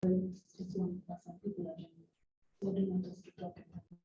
It's just 1%. People are doing it. So do you want us to talk about it?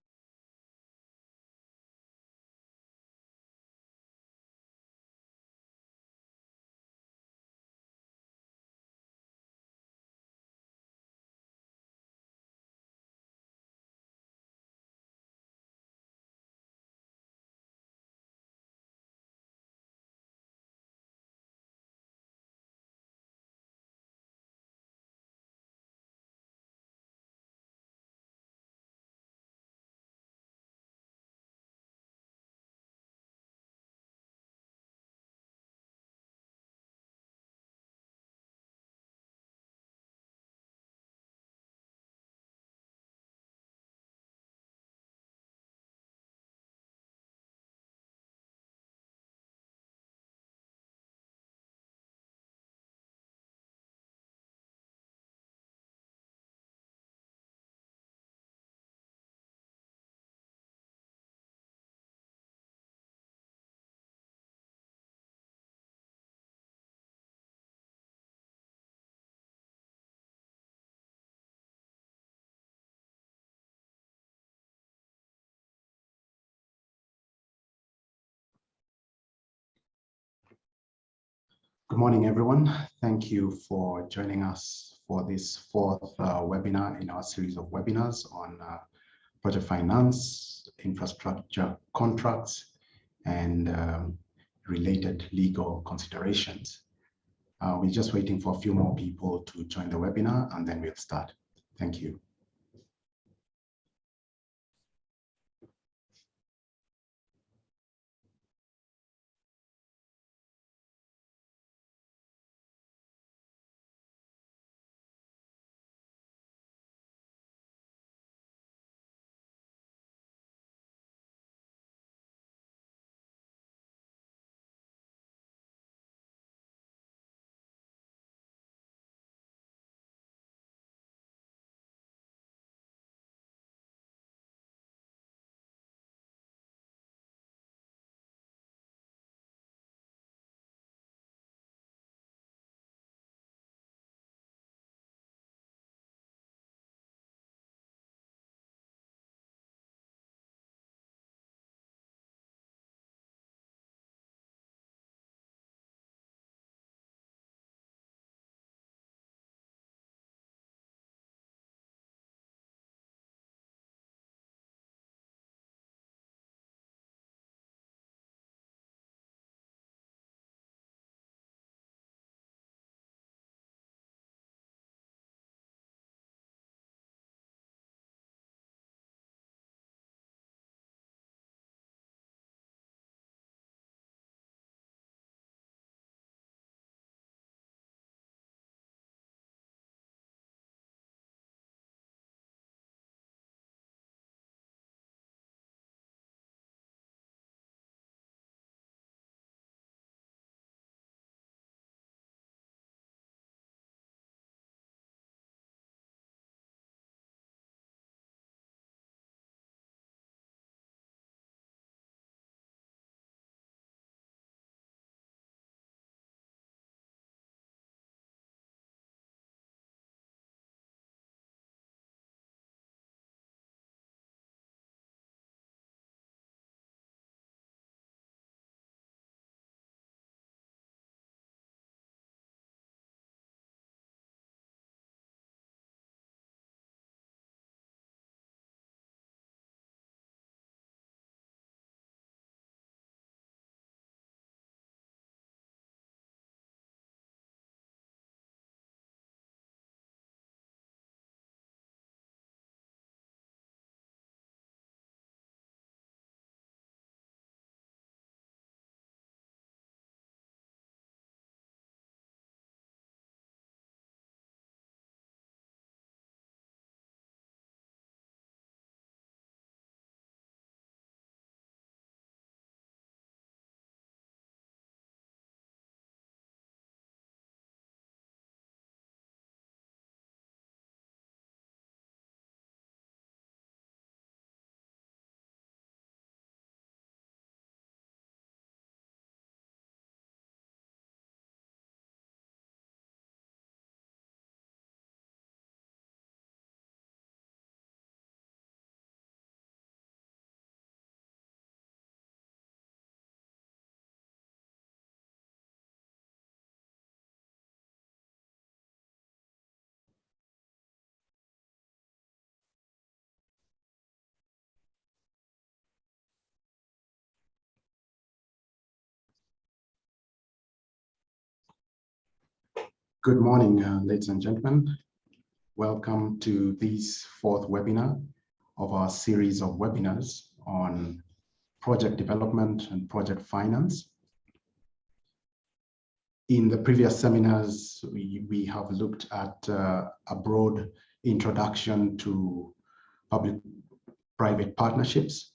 Good morning, everyone. Thank you for joining us for this fourth webinar in our series of webinars on project finance, infrastructure contracts, and related legal considerations. We're just waiting for a few more people to join the webinar, and then we'll start. Thank you. Good morning, ladies and gentlemen. Welcome to this fourth webinar of our series of webinars on project development and project finance. In the previous seminars, we have looked at a broad introduction to public-private partnerships.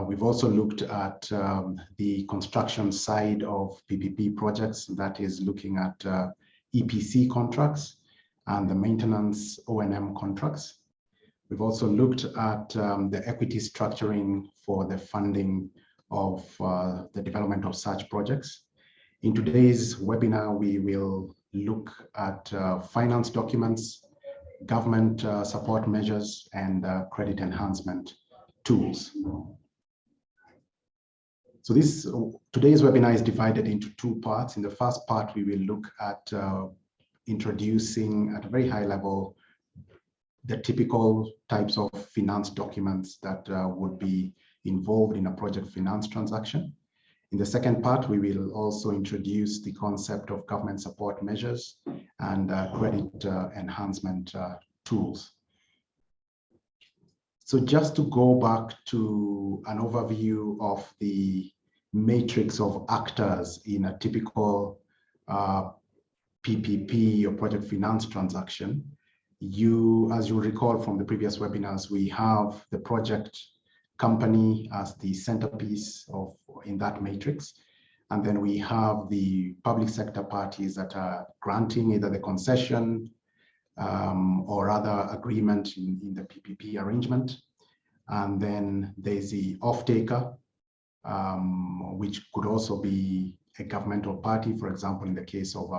We've also looked at the construction side of PPP projects, that is looking at EPC contracts and the maintenance O&M contracts. We've also looked at the equity structuring for the funding of the development of such projects. In today's webinar, we will look at finance documents, government support measures, and credit enhancement tools. So today's webinar is divided into two parts. In the first part, we will look at introducing at a very high level the typical types of finance documents that would be involved in a project finance transaction. In the second part, we will also introduce the concept of government support measures and credit enhancement tools. So just to go back to an overview of the matrix of actors in a typical PPP or project finance transaction, as you recall from the previous webinars, we have the project company as the centerpiece in that matrix. And then we have the public sector parties that are granting either the concession or other agreement in the PPP arrangement. And then there's the off-taker, which could also be a governmental party, for example, in the case of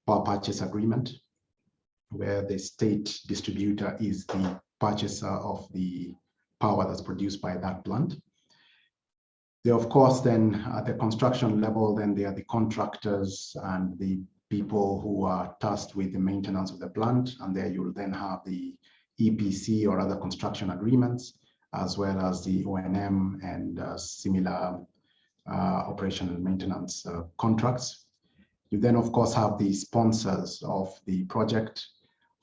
power purchase agreement, where the state distributor is the purchaser of the power that's produced by that plant. There, of course, then at the construction level, then there are the contractors and the people who are tasked with the maintenance of the plant. And there you'll then have the EPC or other construction agreements, as well as the O&M and similar operation and maintenance contracts. You then, of course, have the sponsors of the project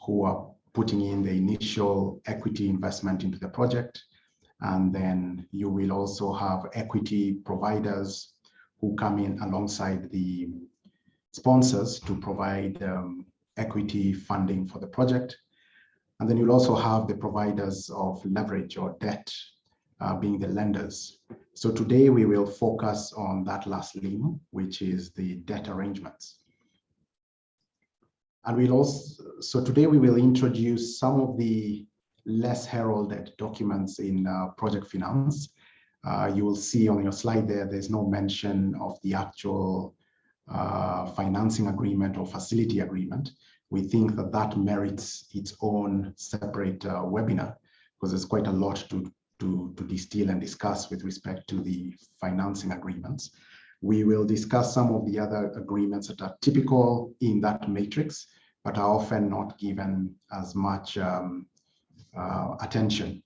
who are putting in the initial equity investment into the project. And then you will also have equity providers who come in alongside the sponsors to provide equity funding for the project. And then you'll also have the providers of leverage or debt, being the lenders. So today we will focus on that last limb, which is the debt arrangements. And so today we will introduce some of the less heralded documents in project finance. You will see on your slide there's no mention of the actual financing agreement or facility agreement. We think that merits its own separate webinar, because there's quite a lot to distill and discuss with respect to the financing agreements. We will discuss some of the other agreements that are typical in that matrix, but are often not given as much attention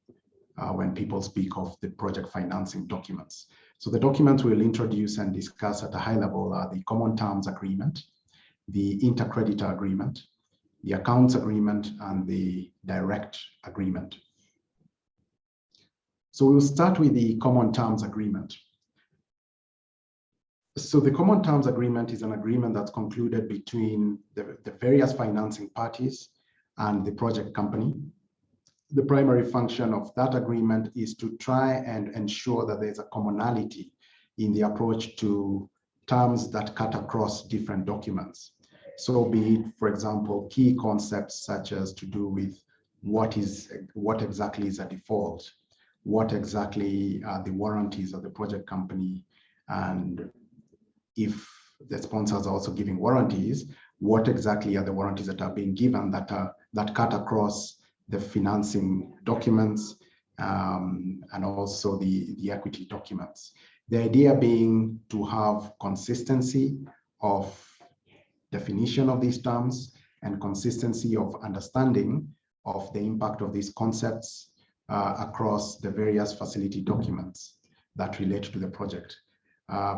when people speak of the project financing documents. So the documents we'll introduce and discuss at a high level are the Common Terms Agreement, the Inter-Creditor Agreement, the Accounts Agreement, and the Direct Agreement. So we'll start with the Common Terms Agreement. So the Common Terms Agreement is an agreement that's concluded between the various financing parties and the project company. The primary function of that agreement is to try and ensure that there's a commonality in the approach to terms that cut across different documents. So be it, for example, key concepts such as to do with what exactly is a default, what exactly are the warranties of the project company, and if the sponsors are also giving warranties, what exactly are the warranties that are being given that cut across the financing documents and also the equity documents. The idea being to have consistency of definition of these terms and consistency of understanding of the impact of these concepts across the various facility documents that relate to the project.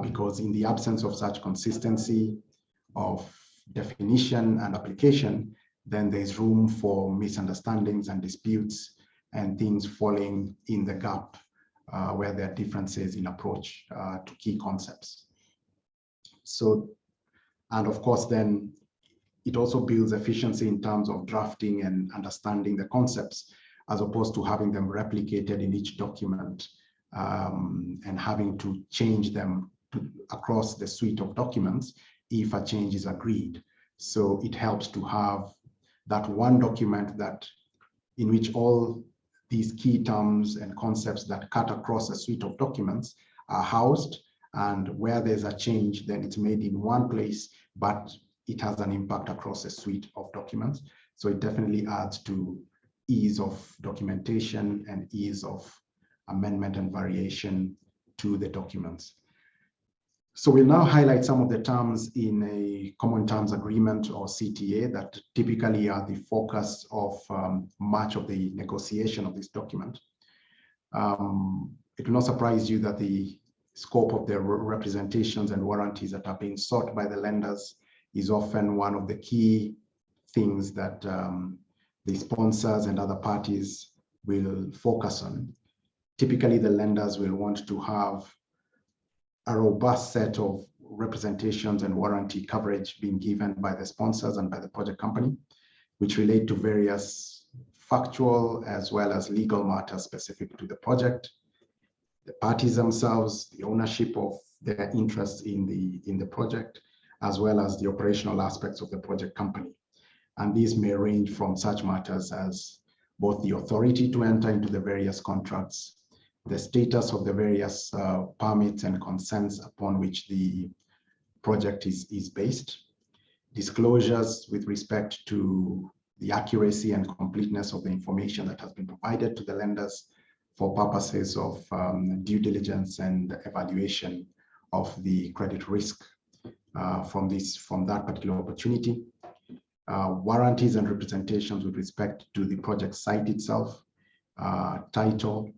Because in the absence of such consistency of definition and application, then there's room for misunderstandings and disputes and things falling in the gap where there are differences in approach to key concepts. So, and of course, then it also builds efficiency in terms of drafting and understanding the concepts, as opposed to having them replicated in each document and having to change them across the suite of documents if a change is agreed. So it helps to have that one document that in which all these key terms and concepts that cut across a suite of documents are housed, and where there's a change, then it's made in one place, but it has an impact across a suite of documents. So it definitely adds to ease of documentation and ease of amendment and variation to the documents. So we'll now highlight some of the terms in a common terms agreement, or CTA, that typically are the focus of much of the negotiation of this document. It will not surprise you that the scope of the representations and warranties that are being sought by the lenders is often one of the key things that the sponsors and other parties will focus on. Typically, the lenders will want to have a robust set of representations and warranty coverage being given by the sponsors and by the project company, which relate to various factual as well as legal matters specific to the project, the parties themselves, the ownership of their interests in the project, as well as the operational aspects of the project company. And these may range from such matters as both the authority to enter into the various contracts, the status of the various permits and consents upon which the project is based, disclosures with respect to the accuracy and completeness of the information that has been provided to the lenders for purposes of due diligence and evaluation of the credit risk from that particular opportunity, warranties and representations with respect to the project site itself, title,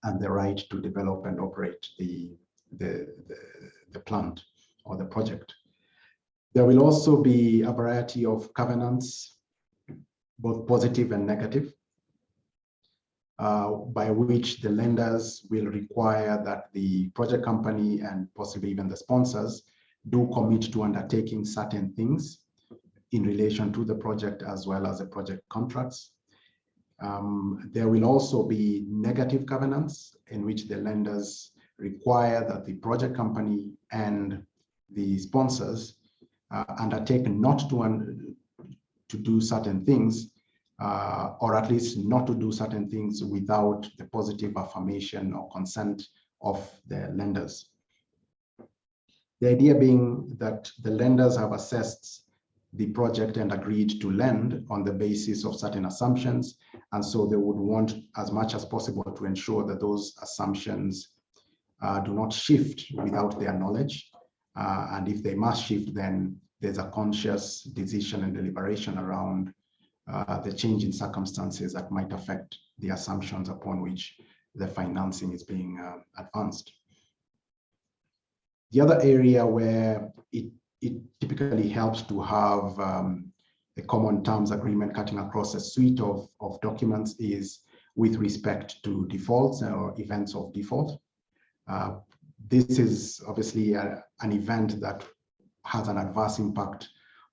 and the right to develop and operate the plant or the project. There will also be a variety of covenants, both positive and negative, by which the lenders will require that the project company and possibly even the sponsors do commit to undertaking certain things in relation to the project as well as the project contracts. There will also be negative covenants in which the lenders require that the project company and the sponsors undertake not to do certain things, or at least not to do certain things without the positive affirmation or consent of the lenders. The idea being that the lenders have assessed the project and agreed to lend on the basis of certain assumptions, and so they would want as much as possible to ensure that those assumptions do not shift without their knowledge, and if they must shift, then there's a conscious decision and deliberation around the change in circumstances that might affect the assumptions upon which the financing is being advanced. The other area where it typically helps to have a common terms agreement cutting across a suite of documents is with respect to defaults or events of default. This is obviously an event that has an adverse impact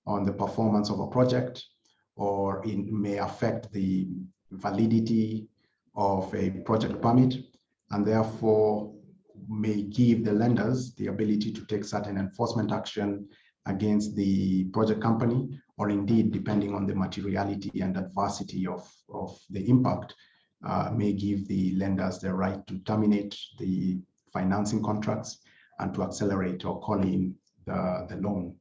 on the performance of a project, or it may affect the validity of a project permit, and therefore may give the lenders the ability to take certain enforcement action against the project company, or indeed, depending on the materiality and adversity of the impact, may give the lenders the right to terminate the financing contracts and to accelerate or call in the loan.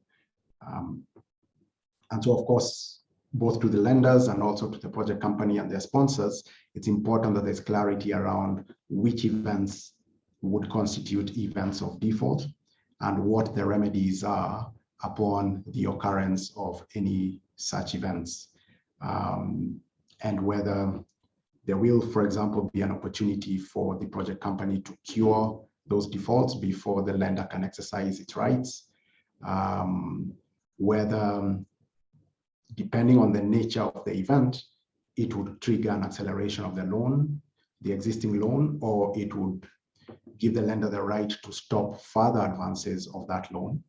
And so, of course, both to the lenders and also to the project company and their sponsors, it's important that there's clarity around which events would constitute events of default and what the remedies are upon the occurrence of any such events, and whether there will, for example, be an opportunity for the project company to cure those defaults before the lender can exercise its rights, whether, depending on the nature of the event, it would trigger an acceleration of the loan, the existing loan, or it would give the lender the right to stop further advances of that loan,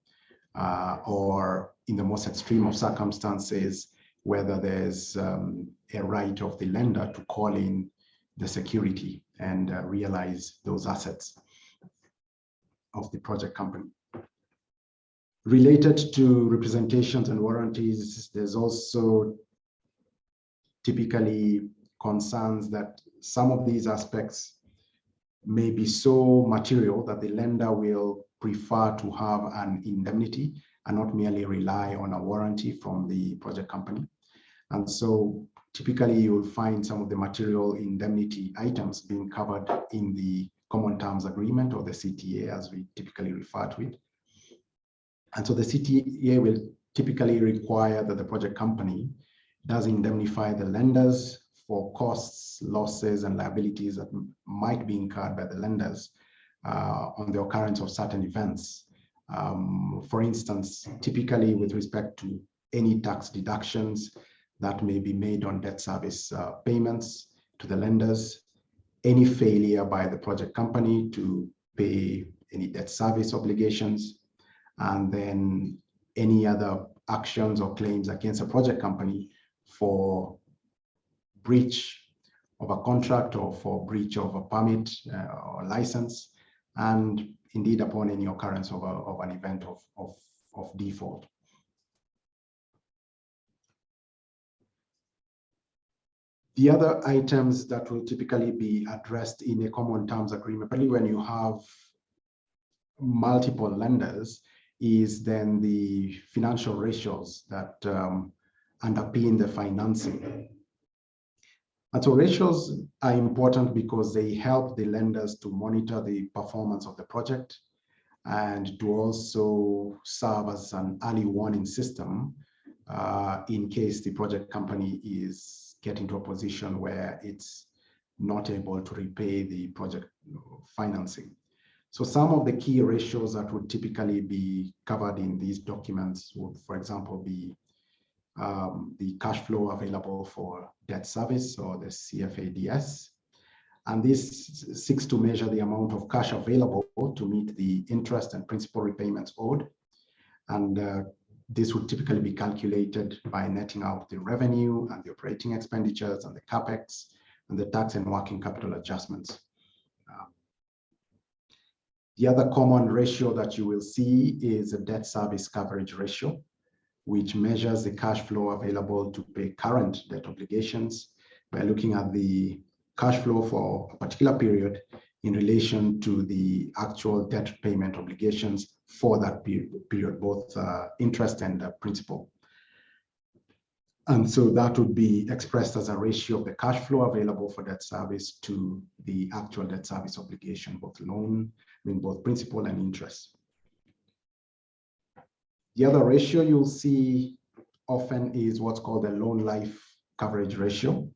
or in the most extreme of circumstances, whether there's a right of the lender to call in the security and realize those assets of the project company. Related to representations and warranties, there's also typically concerns that some of these aspects may be so material that the lender will prefer to have an indemnity and not merely rely on a warranty from the project company. And so typically you'll find some of the material indemnity items being covered in the Common Terms Agreement, or the CTA as we typically refer to it. And so the CTA will typically require that the project company does indemnify the lenders for costs, losses, and liabilities that might be incurred by the lenders on the occurrence of certain events. For instance, typically with respect to any tax deductions that may be made on debt service payments to the lenders, any failure by the project company to pay any debt service obligations, and then any other actions or claims against a project company for breach of a contract or for breach of a permit or license, and indeed upon any occurrence of an event of default. The other items that will typically be addressed in a common terms agreement, particularly when you have multiple lenders, is then the financial ratios that underpin the financing. And so ratios are important because they help the lenders to monitor the performance of the project and to also serve as an early warning system in case the project company is getting to a position where it's not able to repay the project financing. So some of the key ratios that would typically be covered in these documents would, for example, be the cash flow available for debt service, or the CFADS. And this seeks to measure the amount of cash available to meet the interest and principal repayments owed. And this would typically be calculated by netting out the revenue and the operating expenditures and the CapEx and the tax and working capital adjustments. The other common ratio that you will see is a debt service coverage ratio, which measures the cash flow available to pay current debt obligations by looking at the cash flow for a particular period in relation to the actual debt payment obligations for that period, both interest and principal. And so that would be expressed as a ratio of the cash flow available for debt service to the actual debt service obligation, both principal and interest. The other ratio you'll see often is what's called the loan life coverage ratio.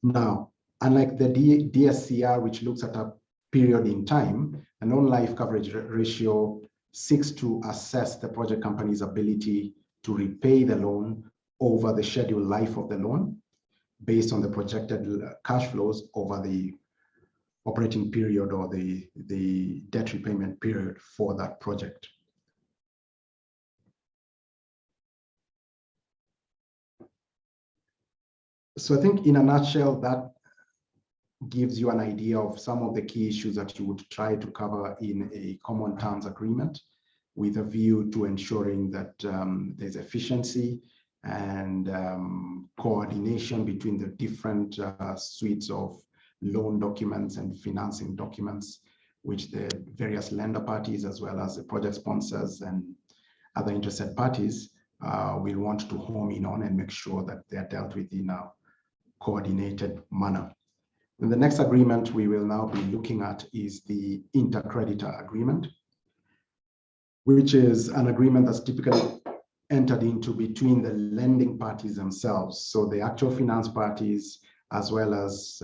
Now, unlike the DSCR, which looks at a period in time, a loan life coverage ratio seeks to assess the project company's ability to repay the loan over the scheduled life of the loan based on the projected cash flows over the operating period or the debt repayment period for that project. So I think in a nutshell, that gives you an idea of some of the key issues that you would try to cover in a common terms agreement, with a view to ensuring that there's efficiency and coordination between the different suites of loan documents and financing documents, which the various lender parties, as well as the project sponsors and other interested parties, will want to home in on and make sure that they're dealt with in a coordinated manner. And the next agreement we will now be looking at is the Inter-Creditor Agreement, which is an agreement that's typically entered into between the lending parties themselves. So the actual finance parties, as well as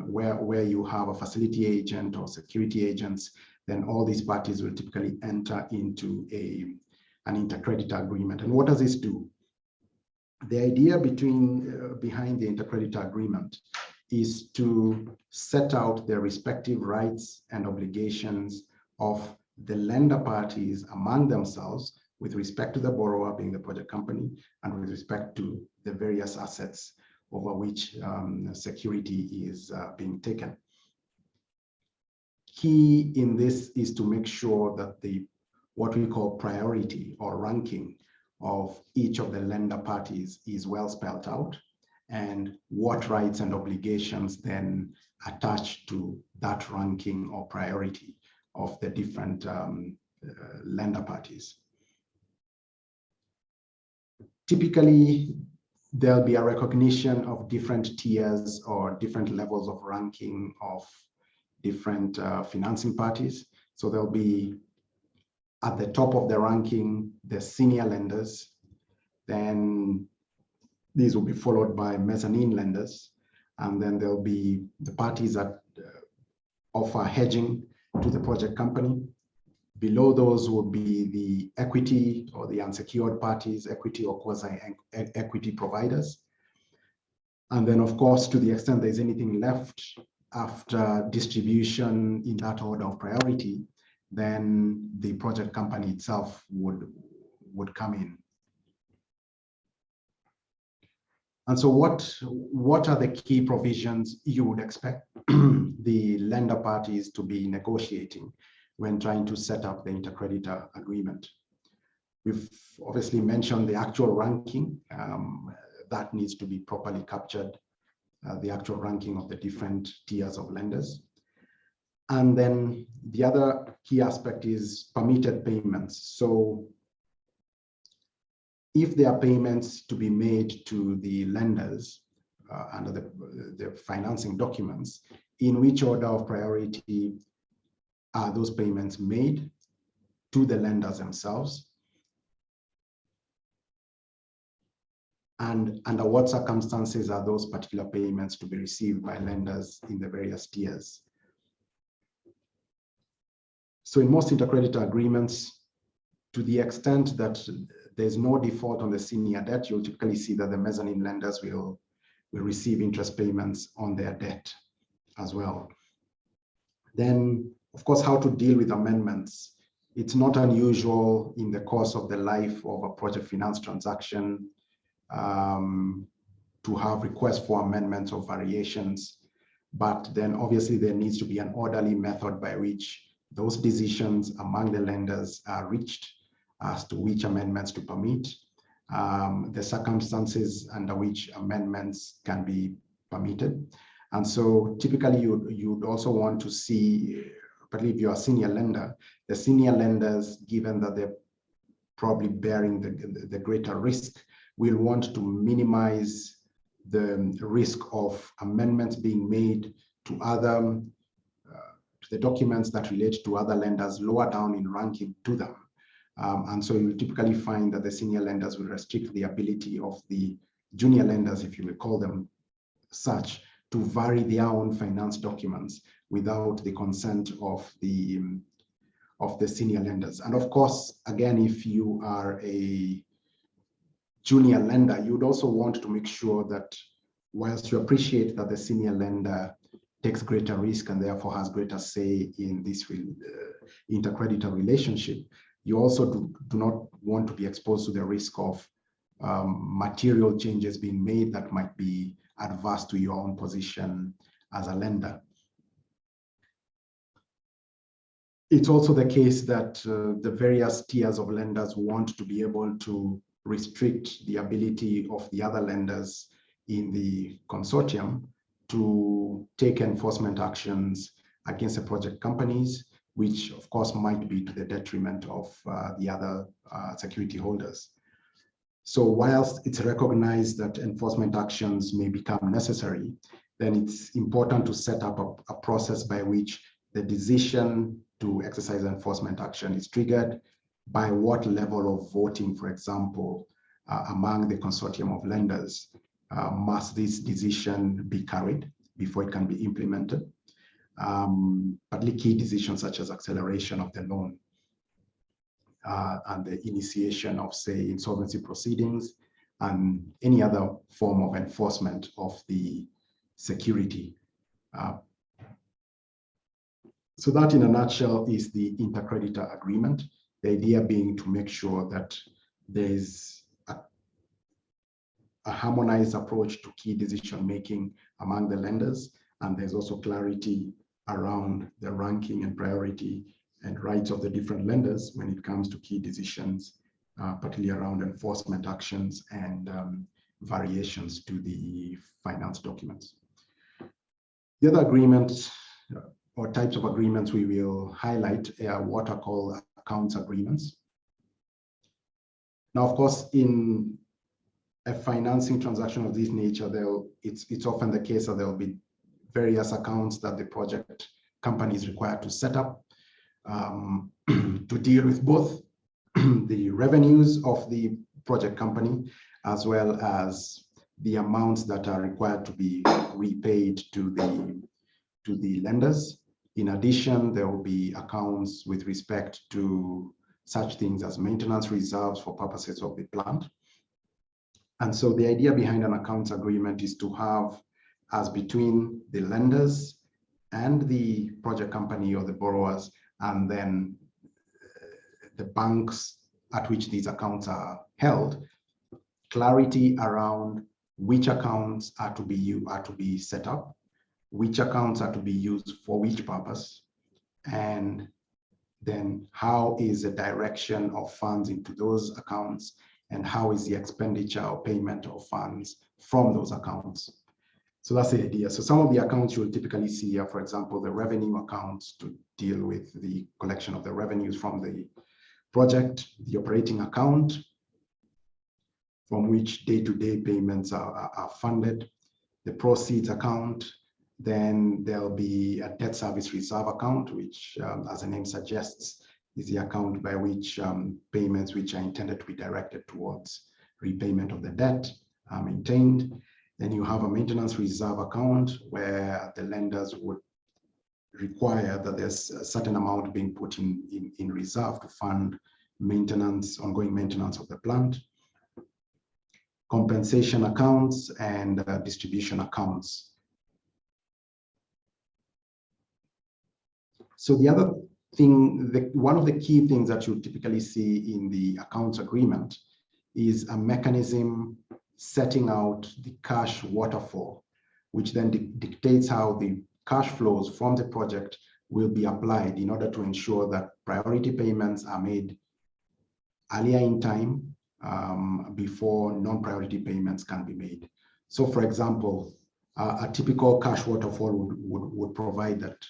where you have a facility agent or security agents, then all these parties will typically enter into a an Inter-Creditor Agreement. And what does this do? The idea behind the Inter-Creditor Agreement is to set out the respective rights and obligations of the lender parties among themselves with respect to the borrower, being the project company, and with respect to the various assets over which security is being taken. Key in this is to make sure that what we call priority or ranking of each of the lender parties is well spelled out, and what rights and obligations then attach to that ranking or priority of the different lender parties. Typically, there'll be a recognition of different tiers or different levels of ranking of different financing parties. So there'll be at the top of the ranking, the senior lenders. Then these will be followed by mezzanine lenders. And then there'll be the parties that offer hedging to the project company. Below those will be the equity or the unsecured parties, equity or quasi-equity providers. And then, of course, to the extent there's anything left after distribution in that order of priority, then the project company itself would come in. And so what are the key provisions you would expect the lender parties to be negotiating when trying to set up the Inter-Creditor Agreement? We've obviously mentioned the actual ranking. That needs to be properly captured, the actual ranking of the different tiers of lenders. And then the other key aspect is permitted payments. So if there are payments to be made to the lenders under the financing documents, in which order of priority are those payments made to the lenders themselves? And under what circumstances are those particular payments to be received by lenders in the various tiers? So in most intercreditor agreements, to the extent that there's no default on the senior debt, you'll typically see that the mezzanine lenders will receive interest payments on their debt as well. Then, of course, how to deal with amendments. It's not unusual in the course of the life of a project finance transaction to have requests for amendments or variations, but then obviously there needs to be an orderly method by which those decisions among the lenders are reached as to which amendments to permit, the circumstances under which amendments can be permitted. And so typically you'd also want to see, particularly if you're a senior lender, the senior lenders, given that they're probably bearing the greater risk, will want to minimize the risk of amendments being made to other to the documents that relate to other lenders lower down in ranking to them. And so you typically find that the senior lenders will restrict the ability of the junior lenders, if you will call them such, to vary their own finance documents without the consent of the senior lenders. And of course, again, if you are a junior lender, you'd also want to make sure that whilst you appreciate that the senior lender takes greater risk and therefore has greater say in this intercreditor relationship, you also do not want to be exposed to the risk of material changes being made that might be adverse to your own position as a lender. It's also the case that the various tiers of lenders want to be able to restrict the ability of the other lenders in the consortium to take enforcement actions against the project companies, which of course might be to the detriment of the other security holders. So whilst it's recognized that enforcement actions may become necessary, then it's important to set up a process by which the decision to exercise enforcement action is triggered, by what level of voting, for example, among the consortium of lenders must this decision be carried before it can be implemented, particularly key decisions such as acceleration of the loan. and the initiation of, say, insolvency proceedings and any other form of enforcement of the security. So that in a nutshell is the Inter-Creditor Agreement, the idea being to make sure that there is a harmonized approach to key decision making among the lenders, and there's also clarity around the ranking and priority and rights of the different lenders when it comes to key decisions, particularly around enforcement actions and variations to the finance documents. The other agreements or types of agreements we will highlight are what are called accounts agreements. Now, of course, in a financing transaction of this nature, it's often the case that there will be various accounts that the project company is required to set up to deal with both the revenues of the project company as well as the amounts that are required to be repaid to the lenders. In addition, there will be accounts with respect to such things as maintenance reserves for purposes of the plant. And so the idea behind an accounts agreement is to have, as between the lenders and the project company or the borrowers, and then the banks at which these accounts are held, clarity around which accounts are to be set up, which accounts are to be used for which purpose, and then how is the direction of funds into those accounts, and how is the expenditure or payment of funds from those accounts. So that's the idea. So some of the accounts you'll typically see are, for example, the revenue accounts to deal with the collection of the revenues from the project, the operating account from which day-to-day payments are funded, the proceeds account. Then there'll be a debt service reserve account, which, as the name suggests, is the account by which payments which are intended to be directed towards repayment of the debt are maintained. Then you have a maintenance reserve account where the lenders would require that there's a certain amount being put in reserve to fund maintenance, ongoing maintenance of the plant. Compensation accounts and distribution accounts. So the other thing, one of the key things that you typically see in the accounts agreement is a mechanism setting out the cash waterfall, which then dictates how the cash flows from the project will be applied in order to ensure that priority payments are made earlier in time before non-priority payments can be made. So for example, a typical cash waterfall would provide that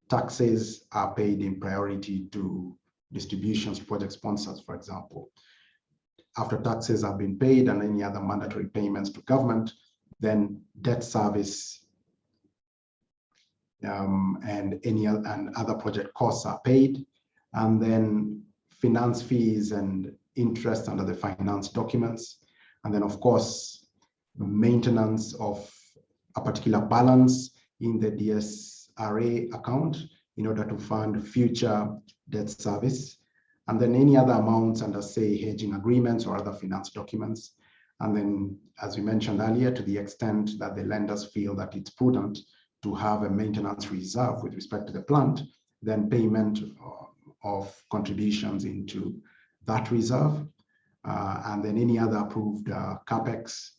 taxes are paid in priority to distributions to project sponsors, for example. After taxes have been paid and any other mandatory payments to government, then debt service and other project costs are paid, and then finance fees and interest under the finance documents, and then of course maintenance of a particular balance in the DSRA account in order to fund future debt service, and then any other amounts under, say, hedging agreements or other finance documents. And then, as we mentioned earlier, to the extent that the lenders feel that it's prudent to have a maintenance reserve with respect to the plant, then payment of contributions into that reserve, and then any other approved CapEx.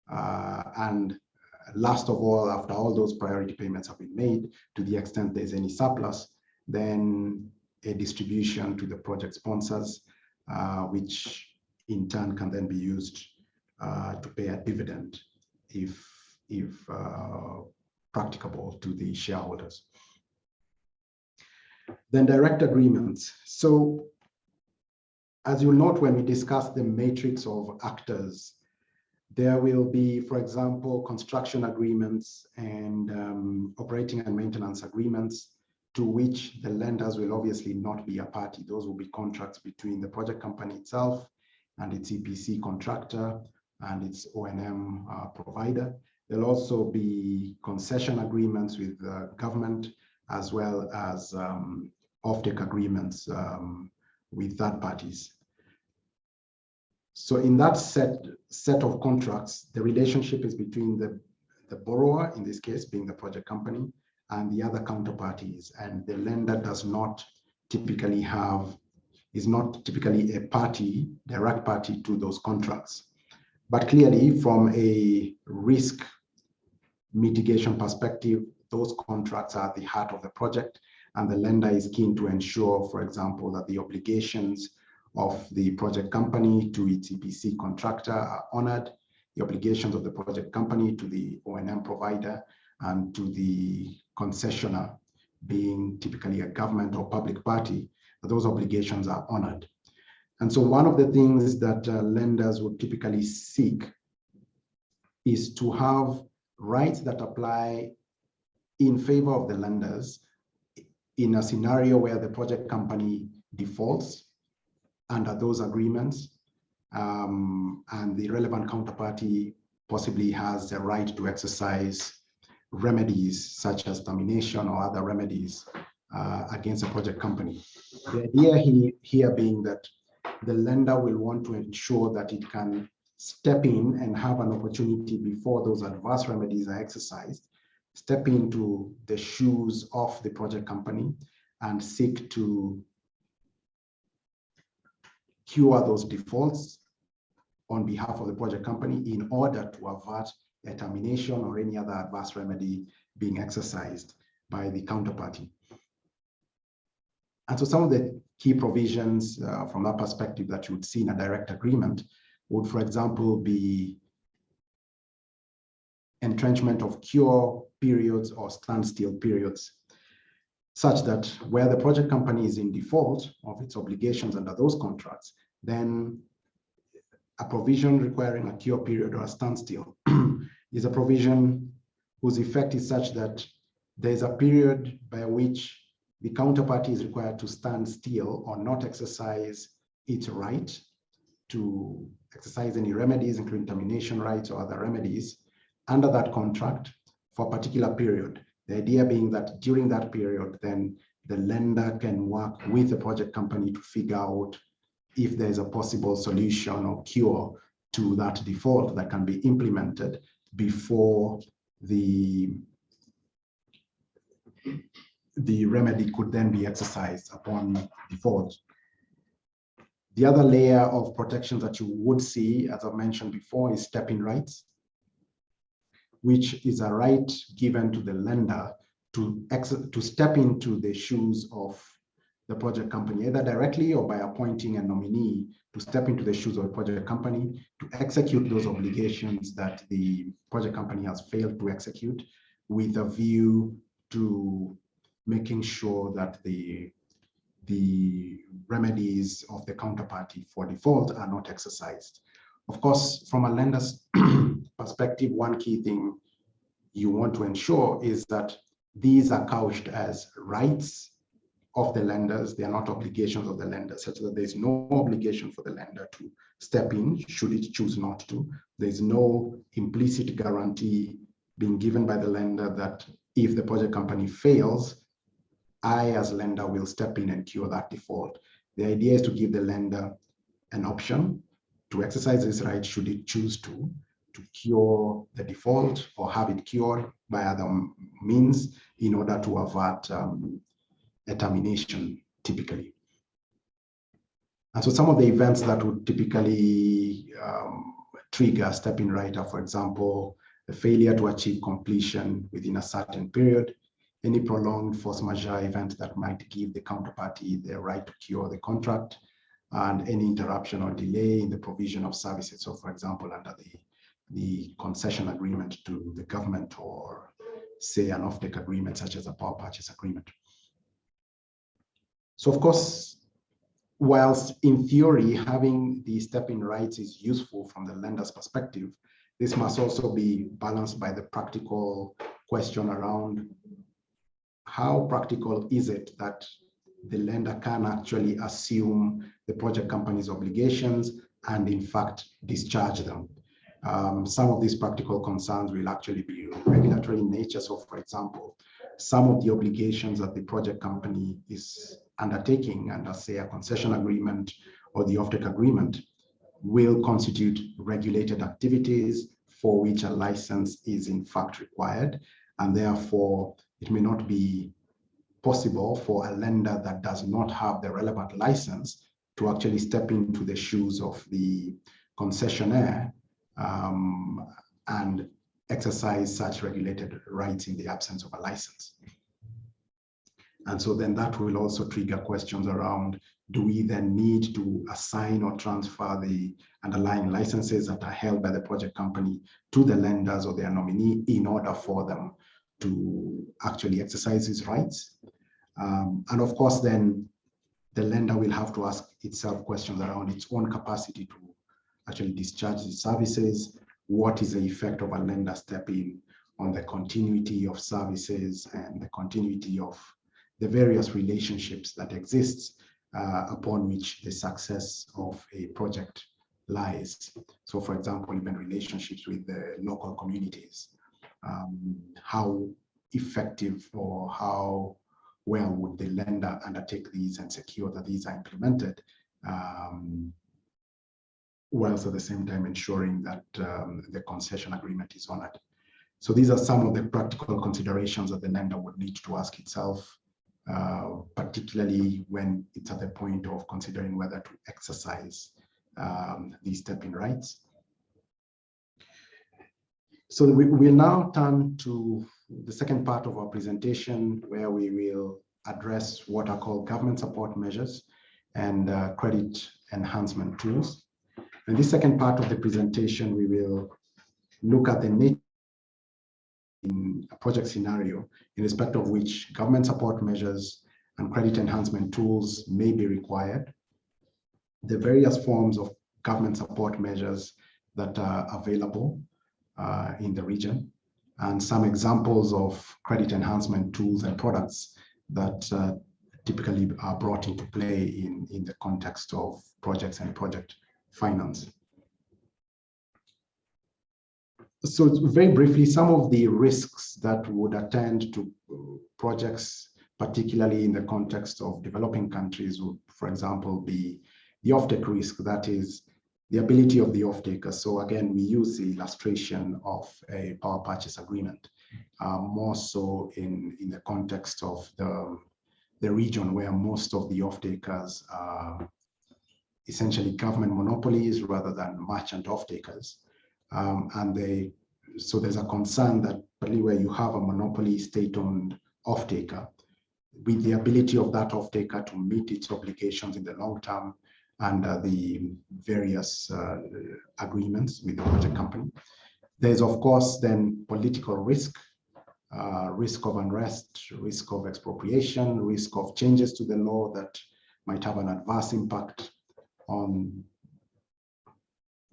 And last of all, after all those priority payments have been made, to the extent there's any surplus, then a distribution to the project sponsors, which in turn can then be used to pay a dividend if practicable to the shareholders. Then direct agreements. So as you'll note when we discuss the matrix of actors, there will be, for example, construction agreements and operating and maintenance agreements to which the lenders will obviously not be a party. Those will be contracts between the project company itself and its EPC contractor and its O&M provider. There'll also be concession agreements with the government, as well as offtake agreements with third parties. So in that set of contracts, the relationship is between the borrower, in this case being the project company, and the other counterparties, and the lender is not typically a party, direct party to those contracts. But clearly, from a risk mitigation perspective, those contracts are at the heart of the project, and the lender is keen to ensure, for example, that the obligations of the project company to its EPC contractor are honored, the obligations of the project company to the O&M provider and to the concessioner, being typically a government or public party, those obligations are honored. And so one of the things that lenders would typically seek is to have rights that apply in favor of the lenders in a scenario where the project company defaults under those agreements, and the relevant counterparty possibly has the right to exercise remedies such as termination or other remedies against a project company. The idea here being that the lender will want to ensure that it can step in and have an opportunity before those adverse remedies are exercised, step into the shoes of the project company and seek to cure those defaults on behalf of the project company in order to avert a termination or any other adverse remedy being exercised by the counterparty. And so some of the key provisions from that perspective that you would see in a direct agreement would, for example, be entrenchment of cure periods or standstill periods, such that where the project company is in default of its obligations under those contracts, then a provision requiring a cure period or a standstill is a provision whose effect is such that there is a period by which the counterparty is required to stand still or not exercise its right to exercise any remedies, including termination rights or other remedies, under that contract for a particular period. The idea being that during that period, then the lender can work with the project company to figure out if there's a possible solution or cure to that default that can be implemented before the remedy could then be exercised upon default. The other layer of protections that you would see, as I've mentioned before, is step-in rights, which is a right given to the lender to step into the shoes of the project company, either directly or by appointing a nominee to step into the shoes of the project company to execute those obligations that the project company has failed to execute, with a view to making sure that the remedies of the counterparty for default are not exercised. Of course, from a lender's perspective, one key thing you want to ensure is that these are couched as rights of the lenders. They are not obligations of the lender, such that there's no obligation for the lender to step in should it choose not to. There's no implicit guarantee being given by the lender that if the project company fails, I as lender will step in and cure that default. The idea is to give the lender an option to exercise this right should it choose to cure the default or have it cured by other means in order to avert a termination, typically. And so some of the events that would typically trigger step-in right are, for example, the failure to achieve completion within a certain period, any prolonged force majeure event that might give the counterparty the right to cure the contract, and any interruption or delay in the provision of services. So, for example, under the concession agreement to the government, or say an offtake agreement such as a power purchase agreement. So, of course, whilst in theory having the step-in rights is useful from the lender's perspective, this must also be balanced by the practical question around how practical is it that the lender can actually assume the project company's obligations and in fact discharge them. Some of these practical concerns will actually be regulatory in nature. So, for example, some of the obligations that the project company is undertaking under, say, a concession agreement or the offtake agreement will constitute regulated activities for which a license is in fact required, and therefore it may not be possible for a lender that does not have the relevant license to actually step into the shoes of the concessionaire and exercise such regulated rights in the absence of a license. And so then that will also trigger questions around, do we then need to assign or transfer the underlying licenses that are held by the project company to the lenders or their nominee in order for them to actually exercise these rights? And of course, then the lender will have to ask itself questions around its own capacity to actually discharge the services. What is the effect of a lender stepping on the continuity of services and the continuity of the various relationships that exist upon which the success of a project lies? So, for example, even relationships with the local communities. How effective or how well would the lender undertake these and secure that these are implemented, whilst at the same time ensuring that the concession agreement is honored? So these are some of the practical considerations that the lender would need to ask itself, particularly when it's at the point of considering whether to exercise these step-in rights. So we'll now turn to the second part of our presentation, where we will address what are called government support measures and credit enhancement tools. In this second part of the presentation, we will look at the nature in a project scenario in respect of which government support measures and credit enhancement tools may be required, the various forms of government support measures that are available in the region, and some examples of credit enhancement tools and products that typically are brought into play in the context of projects and project finance. So very briefly, some of the risks that would attend to projects, particularly in the context of developing countries, would, for example, be the offtake risk, that is the ability of the offtaker. So again, we use the illustration of a power purchase agreement, more so in the context of the region where most of the offtakers are essentially government monopolies rather than merchant offtakers. So there's a concern that particularly where you have a monopoly state-owned offtaker, with the ability of that offtaker to meet its obligations in the long term under the various agreements with the project company. There's of course then political risk, risk of unrest, risk of expropriation, risk of changes to the law that might have an adverse impact on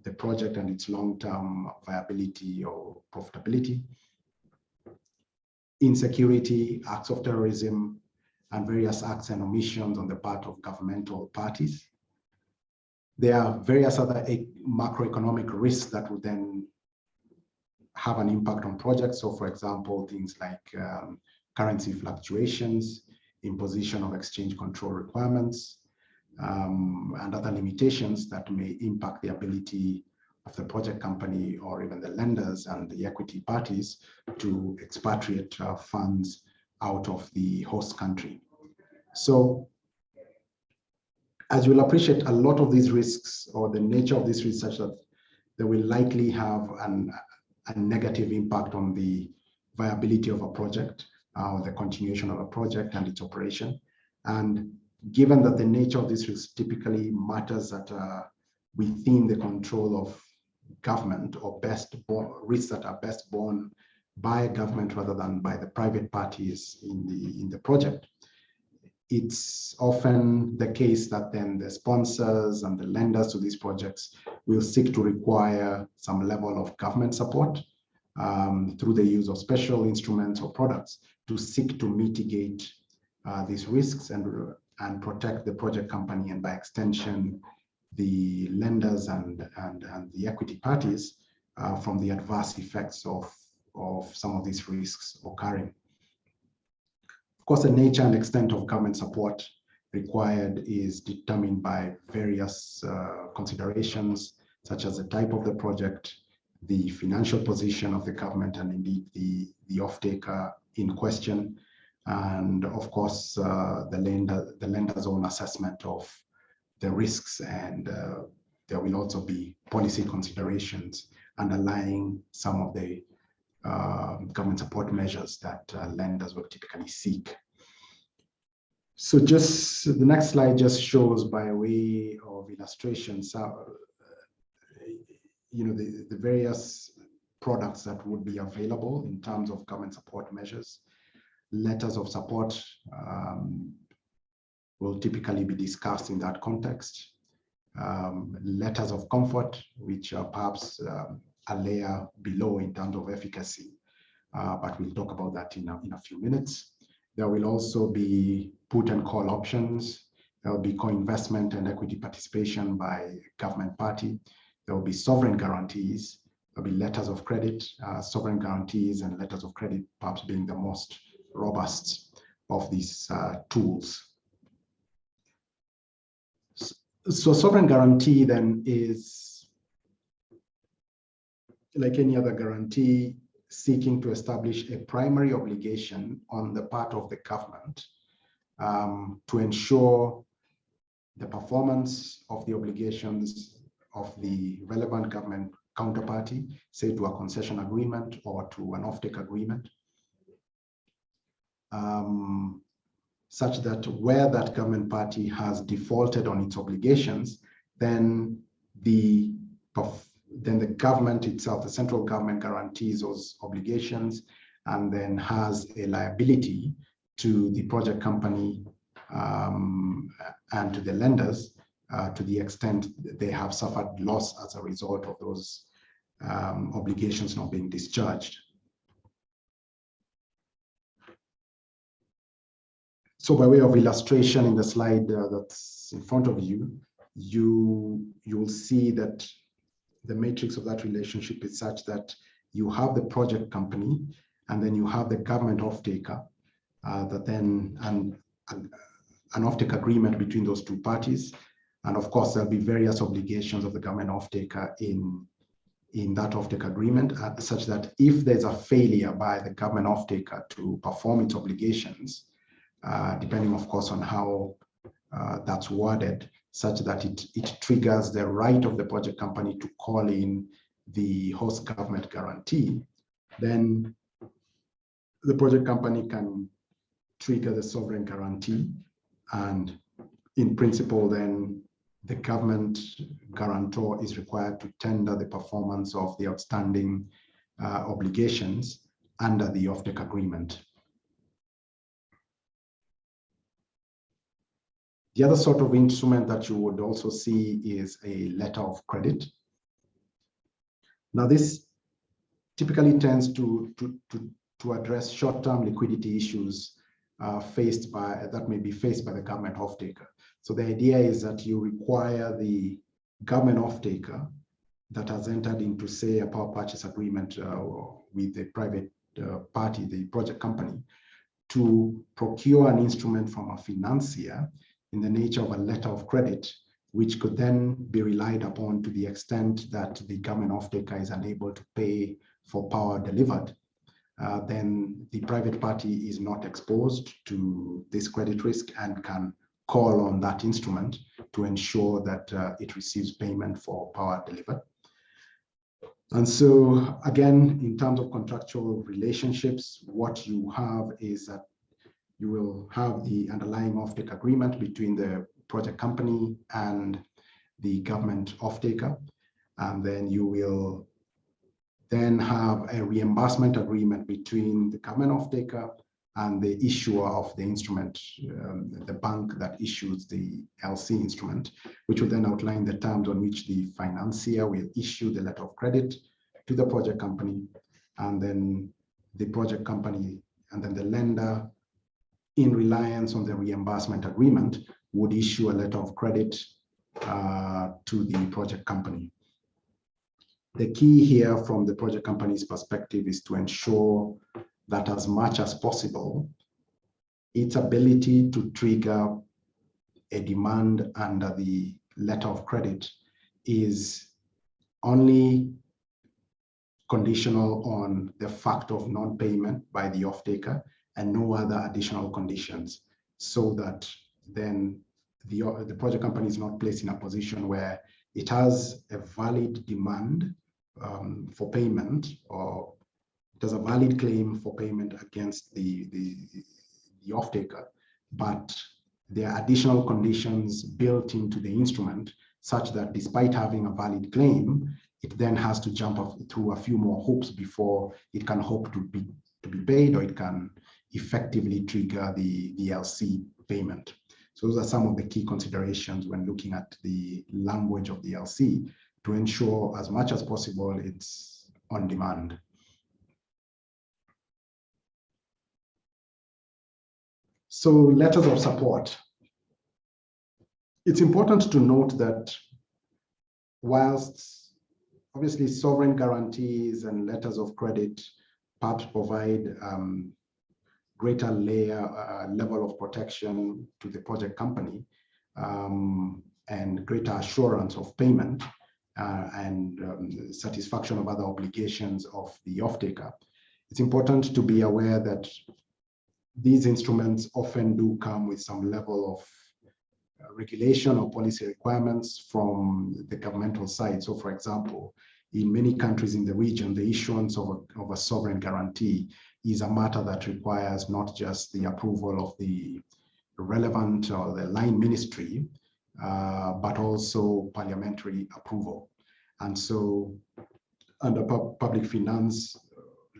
the project and its long-term viability or profitability. Insecurity, acts of terrorism, and various acts and omissions on the part of governmental parties. There are various other macroeconomic risks that would then have an impact on projects. So for example, things like currency fluctuations, imposition of exchange control requirements, and other limitations that may impact the ability of the project company or even the lenders and the equity parties to expatriate funds out of the host country. So as you'll appreciate, a lot of these risks or the nature of these risks such that they will likely have a negative impact on the viability of a project or the continuation of a project and its operation. And given that the nature of these risks typically matters that are within the control of government or risks that are best borne by government rather than by the private parties in the project, it's often the case that then the sponsors and the lenders to these projects will seek to require some level of government support through the use of special instruments or products to seek to mitigate these risks and protect the project company, and by extension, the lenders and the equity parties from the adverse effects of some of these risks occurring. Of course, the nature and extent of government support required is determined by various considerations, such as the type of the project, the financial position of the government, and indeed the off-taker in question, and of course the lender's own assessment of the risks, and there will also be policy considerations underlying some of the government support measures that lenders will typically seek. So just the next slide just shows by way of illustrations, the various products that would be available in terms of government support measures. Letters of support will typically be discussed in that context. Letters of comfort, which are perhaps a layer below in terms of efficacy, but we'll talk about that in a few minutes. There will also be put and call options. There will be co-investment and equity participation by government party. There will be sovereign guarantees. There will be letters of credit, sovereign guarantees and letters of credit perhaps being the most robust of these tools. So sovereign guarantee then is like any other guarantee, seeking to establish a primary obligation on the part of the government to ensure the performance of the obligations of the relevant government counterparty, say to a concession agreement or to an offtake agreement, such that where that government party has defaulted on its obligations, then the government itself, the central government, guarantees those obligations and then has a liability to the project company and to the lenders to the extent they have suffered loss as a result of those obligations not being discharged. So by way of illustration in the slide that's in front of you, you will see that the matrix of that relationship is such that you have the project company and then you have the government off-taker, that then an off-take agreement between those two parties. And of course, there'll be various obligations of the government off-taker in that off-take agreement, such that if there's a failure by the government off-taker to perform its obligations, depending of course on how that's worded, such that it triggers the right of the project company to call in the host government guarantee, then the project company can trigger the sovereign guarantee, and in principle then the government guarantor is required to tender the performance of the outstanding obligations under the offtake agreement. The other sort of instrument that you would also see is a letter of credit. Now, this typically tends to address short-term liquidity issues that may be faced by the government off-taker. So the idea is that you require the government off-taker that has entered into, say, a power purchase agreement with the private party, the project company, to procure an instrument from a financier in the nature of a letter of credit, which could then be relied upon to the extent that the government off-taker is unable to pay for power delivered. Then the private party is not exposed to this credit risk and can call on that instrument to ensure that it receives payment for power delivered. And so again, in terms of contractual relationships, what you have is that you will have the underlying offtake agreement between the project company and the government off-taker, and then you will then have a reimbursement agreement between the government off-taker and the issuer of the instrument, the bank that issues the LC instrument, which will then outline the terms on which the financier will issue the letter of credit to the project company, and then the project company and then the lender, in reliance on the reimbursement agreement, would issue a letter of credit to the project company. The key here from the project company's perspective is to ensure that as much as possible, its ability to trigger a demand under the letter of credit is only conditional on the fact of non-payment by the off-taker and no other additional conditions, so that then the project company is not placed in a position where it has a valid demand for payment, or it has a valid claim for payment against the off-taker, but there are additional conditions built into the instrument such that despite having a valid claim, it then has to jump through a few more hoops before it can hope to be paid, or it can effectively trigger the LC payment. So those are some of the key considerations when looking at the language of the LC to ensure as much as possible it's on demand. So letters of support. It's important to note that whilst obviously sovereign guarantees and letters of credit perhaps provide greater level of protection to the project company and greater assurance of payment and satisfaction of other obligations of the off-taker, it's important to be aware that these instruments often do come with some level of regulation or policy requirements from the governmental side. So for example, in many countries in the region, the issuance of a sovereign guarantee is a matter that requires not just the approval of the relevant or the line ministry, but also parliamentary approval. And so under public finance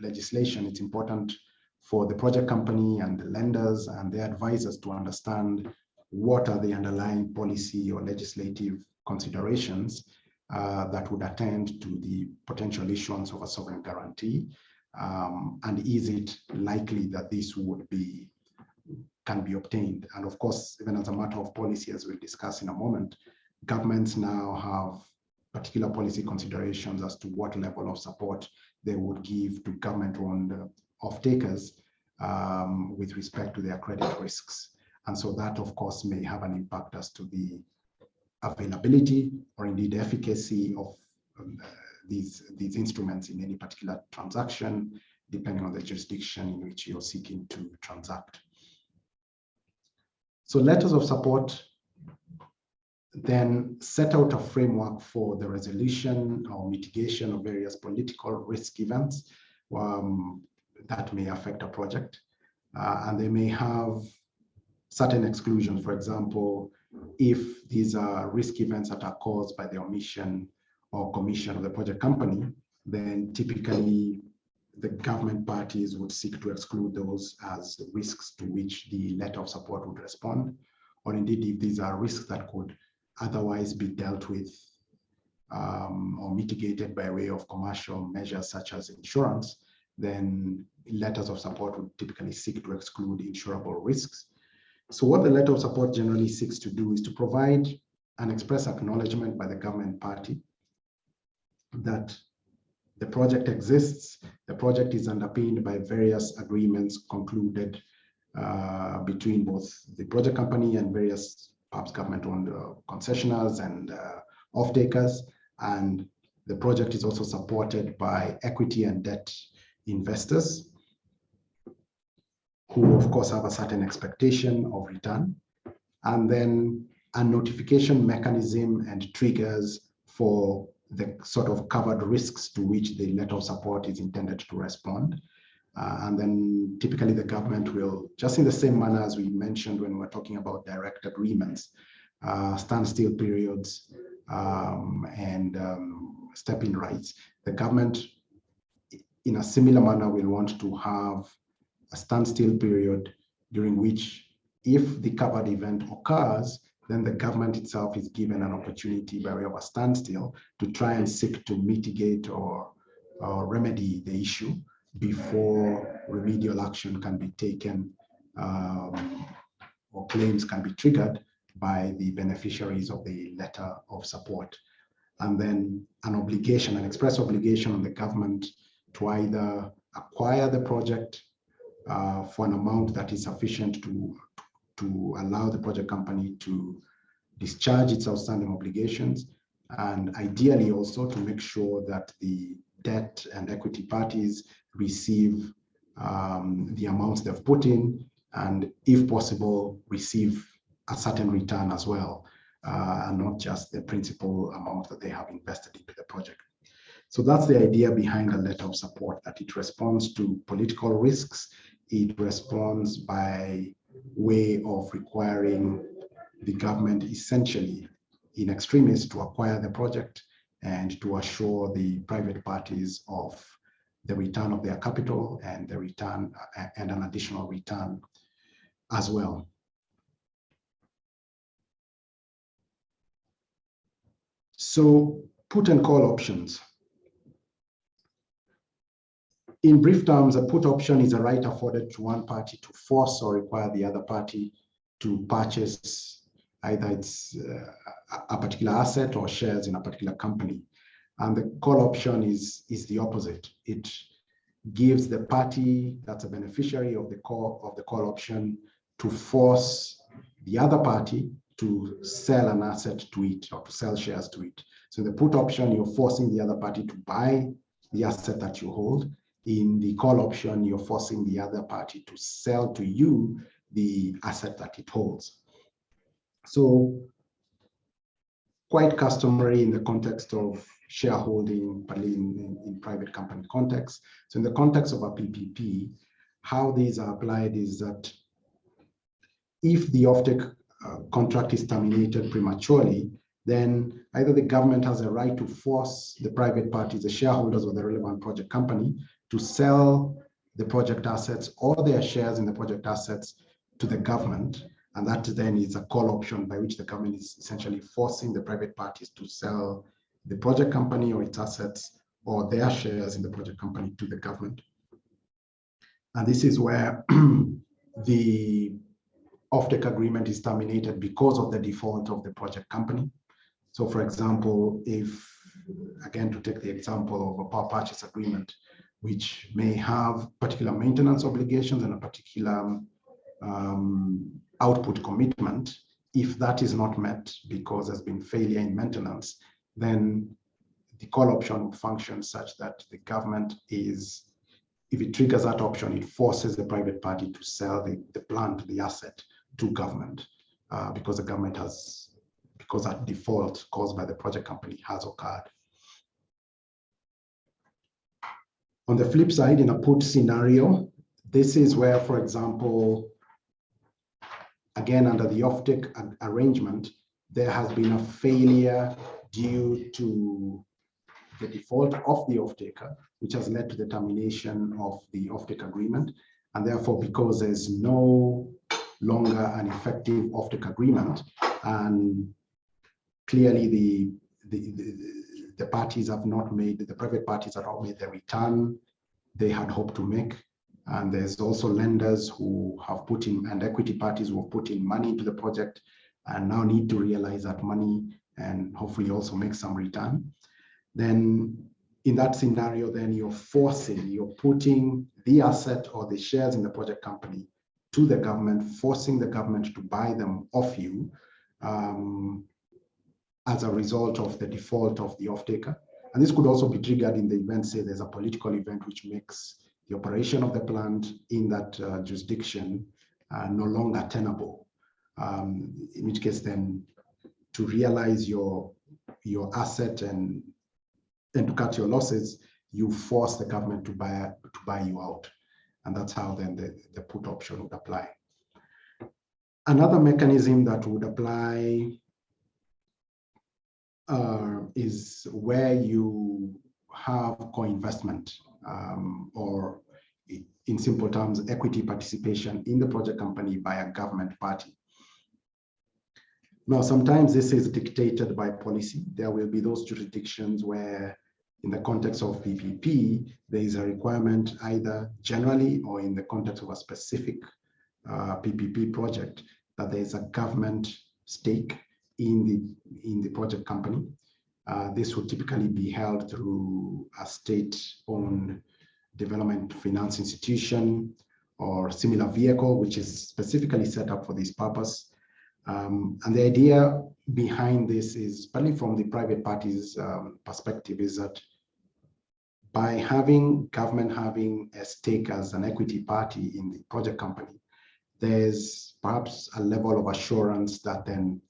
legislation, it's important for the project company and the lenders and their advisors to understand what are the underlying policy or legislative considerations that would attend to the potential issuance of a sovereign guarantee, and is it likely that this can be obtained. And of course, even as a matter of policy, as we'll discuss in a moment, governments now have particular policy considerations as to what level of support they would give to government-owned off-takers with respect to their credit risks. And so that, of course, may have an impact as to the availability or indeed efficacy of these instruments in any particular transaction, depending on the jurisdiction in which you're seeking to transact. So letters of support then set out a framework for the resolution or mitigation of various political risk events that may affect a project. And they may have certain exclusions. For example, if these are risk events that are caused by the omission or commission of the project company, then typically the government parties would seek to exclude those as risks to which the letter of support would respond. Or indeed, if these are risks that could otherwise be dealt with or mitigated by way of commercial measures such as insurance, then letters of support would typically seek to exclude insurable risks. So what the letter of support generally seeks to do is to provide an express acknowledgement by the government party that the project exists, the project is underpinned by various agreements concluded between both the project company and various perhaps government-owned concessionaires and off-takers, and the project is also supported by equity and debt investors who of course have a certain expectation of return, and then a notification mechanism and triggers for the sort of covered risks to which the letter of support is intended to respond. And then typically the government will, just in the same manner as we mentioned when we're talking about direct agreements, standstill periods and step-in rights, the government in a similar manner will want to have a standstill period during which, if the covered event occurs, then the government itself is given an opportunity by way of a standstill to try and seek to mitigate or remedy the issue before remedial action can be taken or claims can be triggered by the beneficiaries of the letter of support. And then an obligation, an express obligation on the government to either acquire the project for an amount that is sufficient to to allow the project company to discharge its outstanding obligations, and ideally also to make sure that the debt and equity parties receive the amounts they've put in, and if possible, receive a certain return as well, and not just the principal amount that they have invested into the project. So that's the idea behind a letter of support, that it responds to political risks. It responds by way of requiring the government essentially in extremis to acquire the project and to assure the private parties of the return of their capital and the return and an additional return as well. So put and call options. In brief terms, a put option is a right afforded to one party to force or require the other party to purchase either it's a particular asset or shares in a particular company. And the call option is the opposite. It gives the party that's a beneficiary of the call option to force the other party to sell an asset to it or to sell shares to it. So the put option, you're forcing the other party to buy the asset that you hold. In the call option, you're forcing the other party to sell to you the asset that it holds. So quite customary in the context of shareholding, particularly in private company context. So in the context of a PPP, how these are applied is that if the offtake contract is terminated prematurely, then either the government has a right to force the private parties, the shareholders of the relevant project company, to sell the project assets or their shares in the project assets to the government. And that then is a call option by which the government is essentially forcing the private parties to sell the project company or its assets or their shares in the project company to the government. And this is where the offtake agreement is terminated because of the default of the project company. So for example, if, again, to take the example of a power purchase agreement, which may have particular maintenance obligations and a particular output commitment, if that is not met because there's been failure in maintenance, then the call option will function such that the government is, if it triggers that option, it forces the private party to sell the plant, the asset to government, because the government has, because that default caused by the project company has occurred. On the flip side, in a put scenario, this is where, for example, again, under the offtake arrangement, there has been a failure due to the default of the offtaker, which has led to the termination of the offtake agreement. And therefore, because there's no longer an effective offtake agreement, and clearly the parties have not made, the private parties have not made the return they had hoped to make. And there's also lenders who have put in, and equity parties who have put in money into the project and now need to realize that money and hopefully also make some return. Then in that scenario, then you're putting the asset or the shares in the project company to the government, forcing the government to buy them off you as a result of the default of the offtaker. And this could also be triggered in the event, say there's a political event which makes the operation of the plant in that jurisdiction no longer tenable. In which case then to realize your asset and to cut your losses, you force the government to buy you out. And that's how then the put option would apply. Another mechanism that would apply is where you have co-investment or in simple terms, equity participation in the project company by a government party. Now, sometimes this is dictated by policy. There will be those jurisdictions where in the context of PPP, there is a requirement either generally or in the context of a specific PPP project that there is a government stake in the project company. This would typically be held through a state-owned development finance institution or similar vehicle, which is specifically set up for this purpose. And the idea behind this is, partly from the private parties' perspective, is that by having government having a stake as an equity party in the project company, there's perhaps a level of assurance that then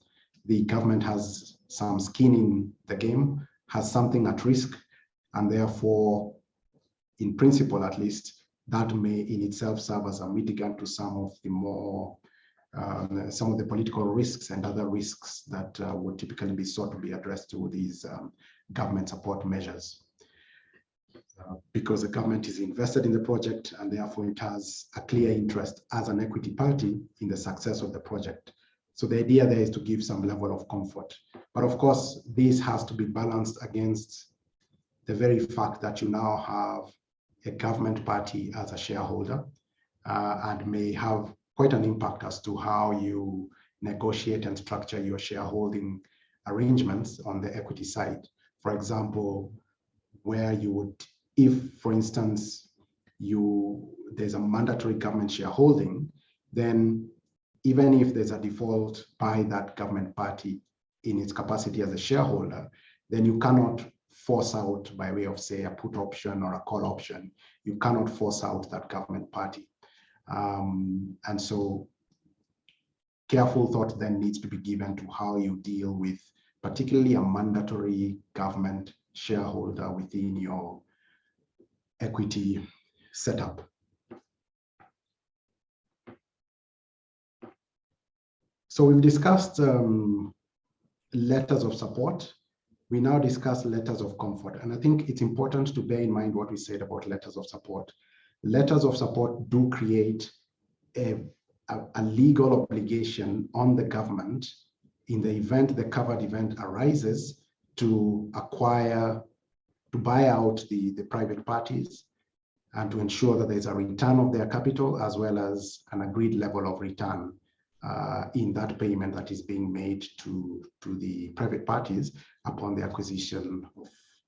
the government has some skin in the game, has something at risk, and therefore, in principle at least, that may in itself serve as a mitigant to some of the more some of the political risks and other risks that would typically be sought to be addressed through these government support measures. Because the government is invested in the project and therefore it has a clear interest as an equity party in the success of the project. So the idea there is to give some level of comfort. But of course, this has to be balanced against the very fact that you now have a government party as a shareholder and may have quite an impact as to how you negotiate and structure your shareholding arrangements on the equity side. For example, where you would, if, for instance, there's a mandatory government shareholding, then even if there's a default by that government party in its capacity as a shareholder, then you cannot force out, by way of, say, a put option or a call option, you cannot force out that government party. And so careful thought then needs to be given to how you deal with particularly a mandatory government shareholder within your equity setup. So we've discussed letters of support. We now discuss letters of comfort. And I think it's important to bear in mind what we said about letters of support. Letters of support do create a legal obligation on the government in the event the covered event arises to acquire, to buy out the private parties and to ensure that there's a return of their capital as well as an agreed level of return in that payment that is being made to the private parties upon the acquisition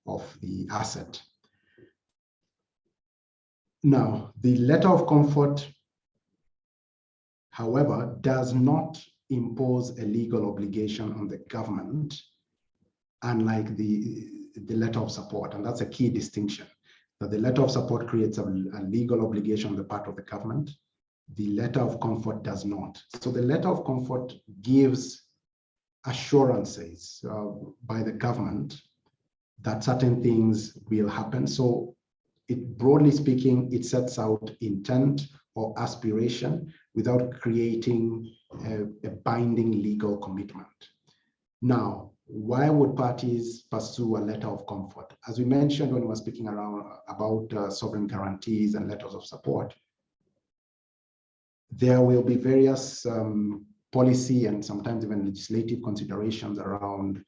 of the asset. Now, the letter of comfort, however, does not impose a legal obligation on the government, unlike the letter of support. And that's a key distinction, that the letter of support creates a legal obligation on the part of the government. The letter of comfort does not. So the letter of comfort gives assurances by the government that certain things will happen. So broadly speaking, it sets out intent or aspiration without creating a binding legal commitment. Now, why would parties pursue a letter of comfort? As we mentioned when we were speaking about sovereign guarantees and letters of support, there will be various policy and sometimes even legislative considerations around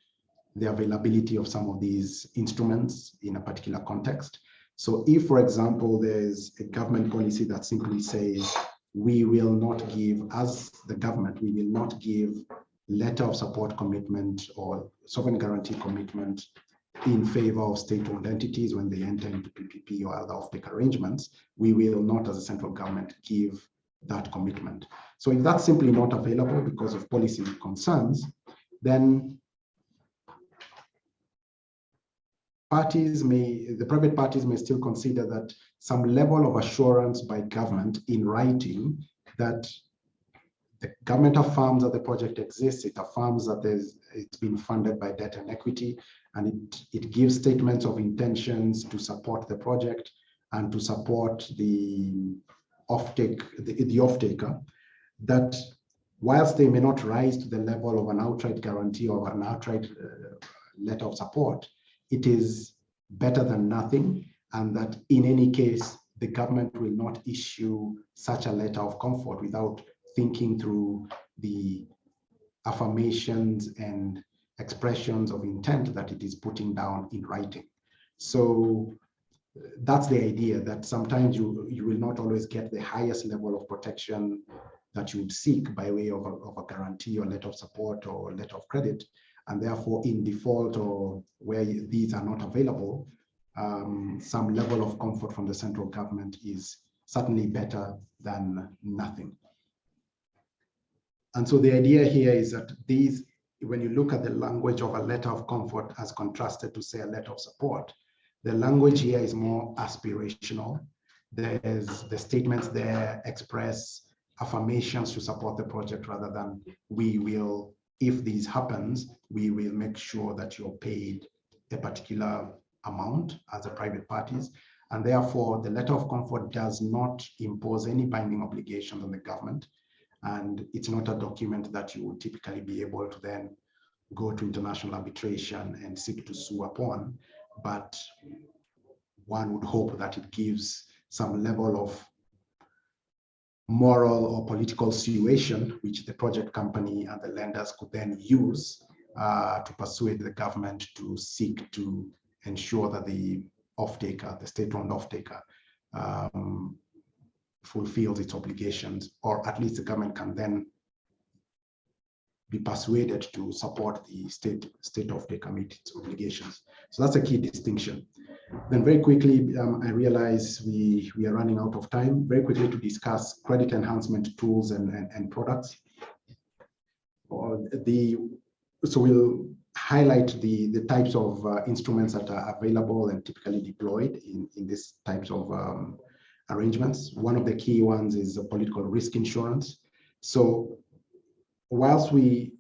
the availability of some of these instruments in a particular context. So if, for example, there's a government policy that simply says, we will not give, as the government, we will not give letter of support commitment or sovereign guarantee commitment in favor of state-owned entities when they enter into PPP or other offtake arrangements, we will not, as a central government, give that commitment. So if that's simply not available because of policy concerns, then the private parties may still consider that some level of assurance by government in writing that the government affirms that the project exists, it affirms that it's been funded by debt and equity, and it gives statements of intentions to support the project and to support the off-taker, that whilst they may not rise to the level of an outright guarantee or an outright letter of support, it is better than nothing, and that in any case, the government will not issue such a letter of comfort without thinking through the affirmations and expressions of intent that it is putting down in writing. So that's the idea, that sometimes you will not always get the highest level of protection that you would seek by way of a guarantee or letter of support or letter of credit. And therefore, in default or where these are not available, some level of comfort from the central government is certainly better than nothing. And so the idea here is that these, when you look at the language of a letter of comfort as contrasted to, say, a letter of support, the language here is more aspirational. There's the statements there express affirmations to support the project rather than we will, if this happens, we will make sure that you're paid a particular amount as a private parties. And therefore, the letter of comfort does not impose any binding obligations on the government. And it's not a document that you would typically be able to then go to international arbitration and seek to sue upon. But one would hope that it gives some level of moral or political suasion, which the project company and the lenders could then use to persuade the government to seek to ensure that the off-taker, the state-owned off-taker, fulfills its obligations, or at least the government can then be persuaded to support the state off-taker meet its obligations. So that's a key distinction. Then very quickly, I realize we are running out of time. Very quickly to discuss credit enhancement tools and products. So we'll highlight the types of instruments that are available and typically deployed in these types of arrangements. One of the key ones is political risk insurance. So whilst we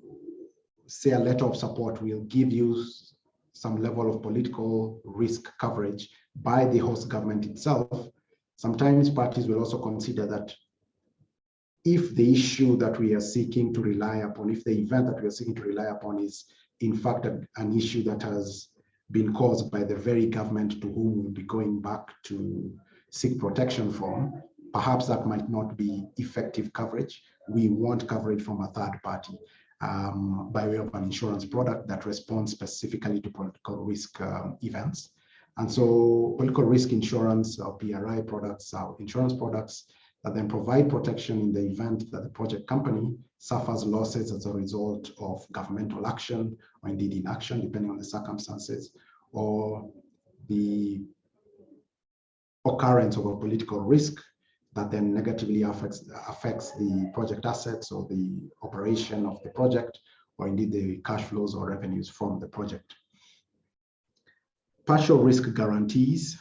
say a letter of support will give you some level of political risk coverage by the host government itself, sometimes parties will also consider that if the issue that we are seeking to rely upon, if the event that we are seeking to rely upon is in fact an issue that has been caused by the very government to whom we'll be going back to seek protection from, perhaps that might not be effective coverage. We want coverage from a third party by way of an insurance product that responds specifically to political risk events. And so political risk insurance, or PRI products, are insurance products that then provide protection in the event that the project company suffers losses as a result of governmental action, or indeed inaction, depending on the circumstances, or the occurrence of a political risk that then negatively affects the project assets or the operation of the project, or indeed the cash flows or revenues from the project. Partial risk guarantees.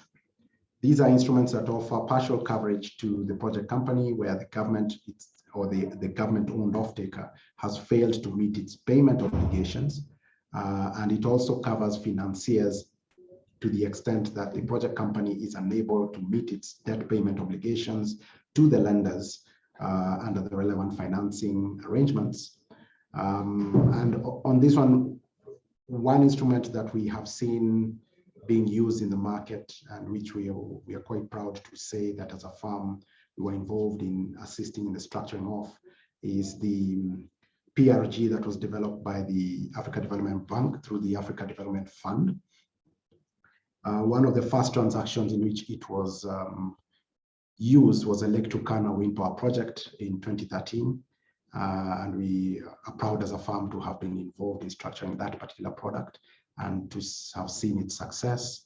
These are instruments that offer partial coverage to the project company where the government or the government-owned off-taker has failed to meet its payment obligations. And it also covers financiers to the extent that the project company is unable to meet its debt payment obligations to the lenders under the relevant financing arrangements. And on this one instrument that we have seen being used in the market, and which we are quite proud to say that as a firm we were involved in assisting in the structuring of, is the PRG that was developed by the Africa Development Bank through the Africa Development Fund. One of the first transactions in which it was used was a Lake Turkana wind power project in 2013. And we are proud as a firm to have been involved in structuring that particular product and to have seen its success.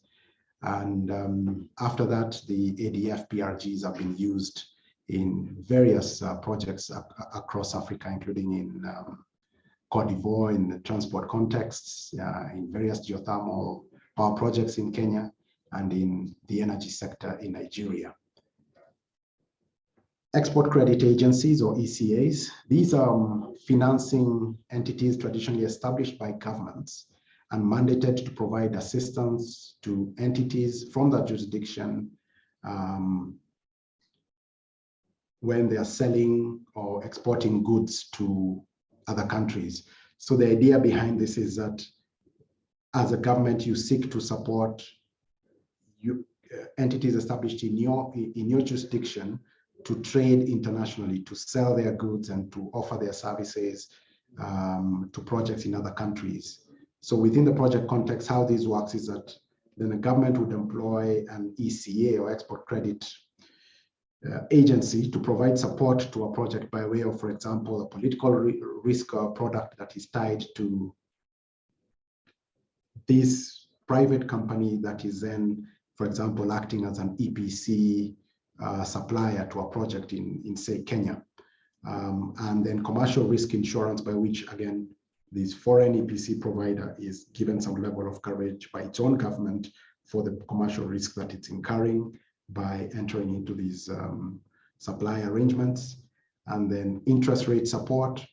And after that, the ADF PRGs have been used in various projects across Africa, including in Cote d'Ivoire, in the transport contexts, in various geothermal power projects in Kenya, and in the energy sector in Nigeria. Export credit agencies, or ECAs. These are financing entities traditionally established by governments and mandated to provide assistance to entities from that jurisdiction when they are selling or exporting goods to other countries. So the idea behind this is that as a government, you seek to support entities established in your jurisdiction to trade internationally, to sell their goods and to offer their services to projects in other countries. So within the project context, how this works is that then the government would employ an ECA, or export credit agency, to provide support to a project by way of, for example, a political risk product that is tied to this private company that is then, for example, acting as an EPC supplier to a project in say, Kenya. And then commercial risk insurance, by which, again, this foreign EPC provider is given some level of coverage by its own government for the commercial risk that it's incurring by entering into these supply arrangements. And then interest rate support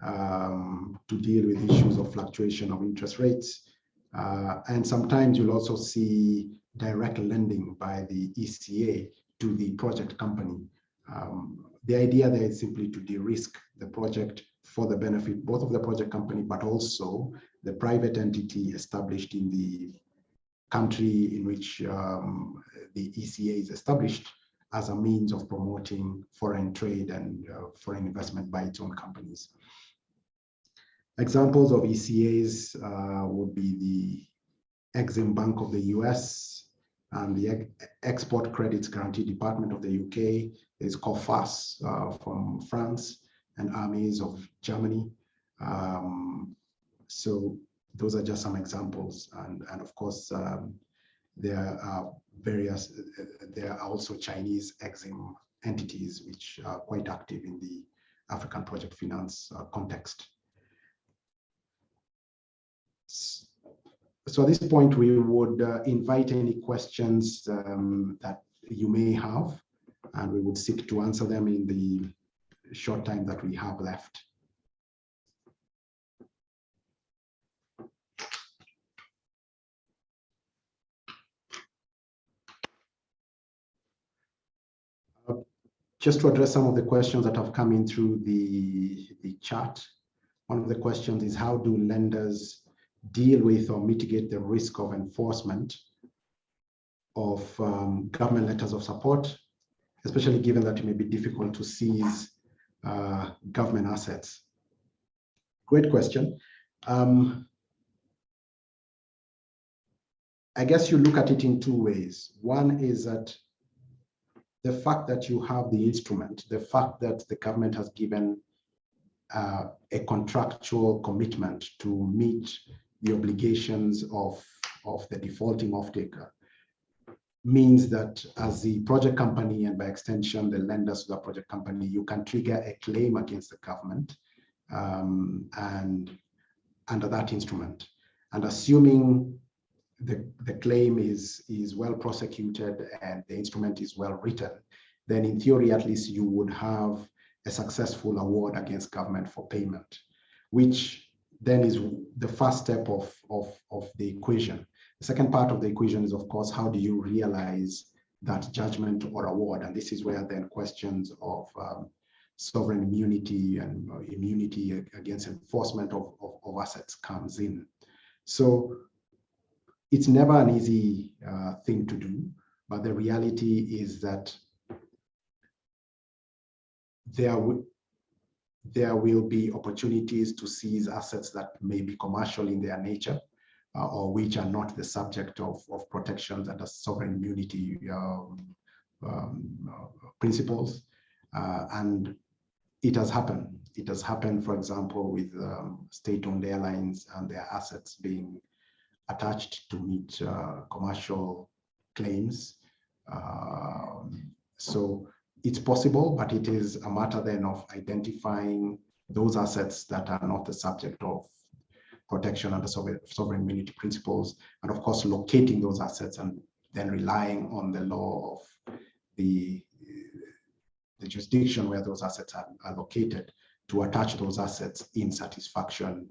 to deal with issues of fluctuation of interest rates. And sometimes you'll also see direct lending by the ECA to the project company. The idea there is simply to de-risk the project for the benefit both of the project company, but also the private entity established in the country in which the ECA is established as a means of promoting foreign trade and foreign investment by its own companies. Examples of ECAs would be the Exim Bank of the US and the Export Credits Guarantee Department of the UK. There's COFAS from France and AMES of Germany. So those are just some examples. And of course, there are also Chinese Exim entities which are quite active in the African project finance context. So at this point, we would invite any questions that you may have, and we would seek to answer them in the short time that we have left. Just to address some of the questions that have come in through the chat. One of the questions is, how do lenders deal with or mitigate the risk of enforcement of government letters of support, especially given that it may be difficult to seize government assets? Great question. I guess you look at it in two ways. One is that the fact that you have the instrument, the fact that the government has given a contractual commitment to meet the obligations of the defaulting off-taker, means that as the project company, and by extension the lenders to the project company, you can trigger a claim against the government and under that instrument. And assuming the claim is well prosecuted and the instrument is well written, then in theory, at least, you would have a successful award against government for payment, which then is the first step of the equation. The second part of the equation is, of course, how do you realize that judgment or award? And this is where then questions of sovereign immunity and immunity against enforcement of assets comes in. So it's never an easy thing to do, but the reality is that there will be opportunities to seize assets that may be commercial in their nature, or which are not the subject of protections under sovereign immunity principles. And it has happened. It has happened, for example, with state-owned airlines and their assets being attached to meet commercial claims. So it's possible, but it is a matter then of identifying those assets that are not the subject of protection under sovereign immunity principles, and of course locating those assets and then relying on the law of the jurisdiction where those assets are located to attach those assets in satisfaction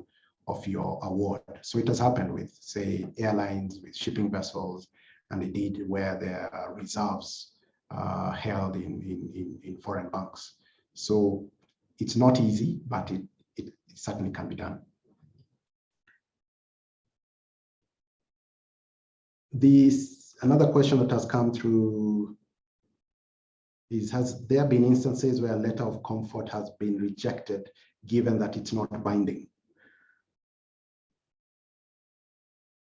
of your award. So it has happened with, say, airlines, with shipping vessels, and indeed where there are reserves held in foreign banks. So it's not easy, but it certainly can be done. Another question that has come through is, has there been instances where a letter of comfort has been rejected given that it's not binding?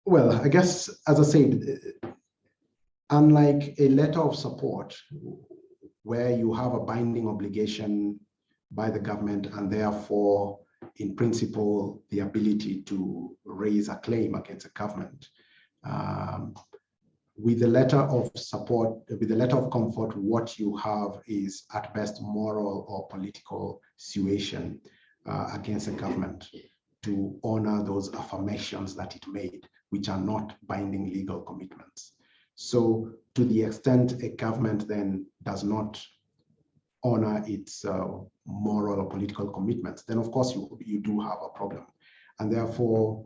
Well, I guess, as I said, unlike a letter of support where you have a binding obligation by the government and therefore, in principle, the ability to raise a claim against the government, with the letter of support, with the letter of comfort, what you have is at best moral or political suasion against the government to honor those affirmations that it made, which are not binding legal commitments. So to the extent a government then does not honor its moral or political commitments, then of course you do have a problem. And therefore,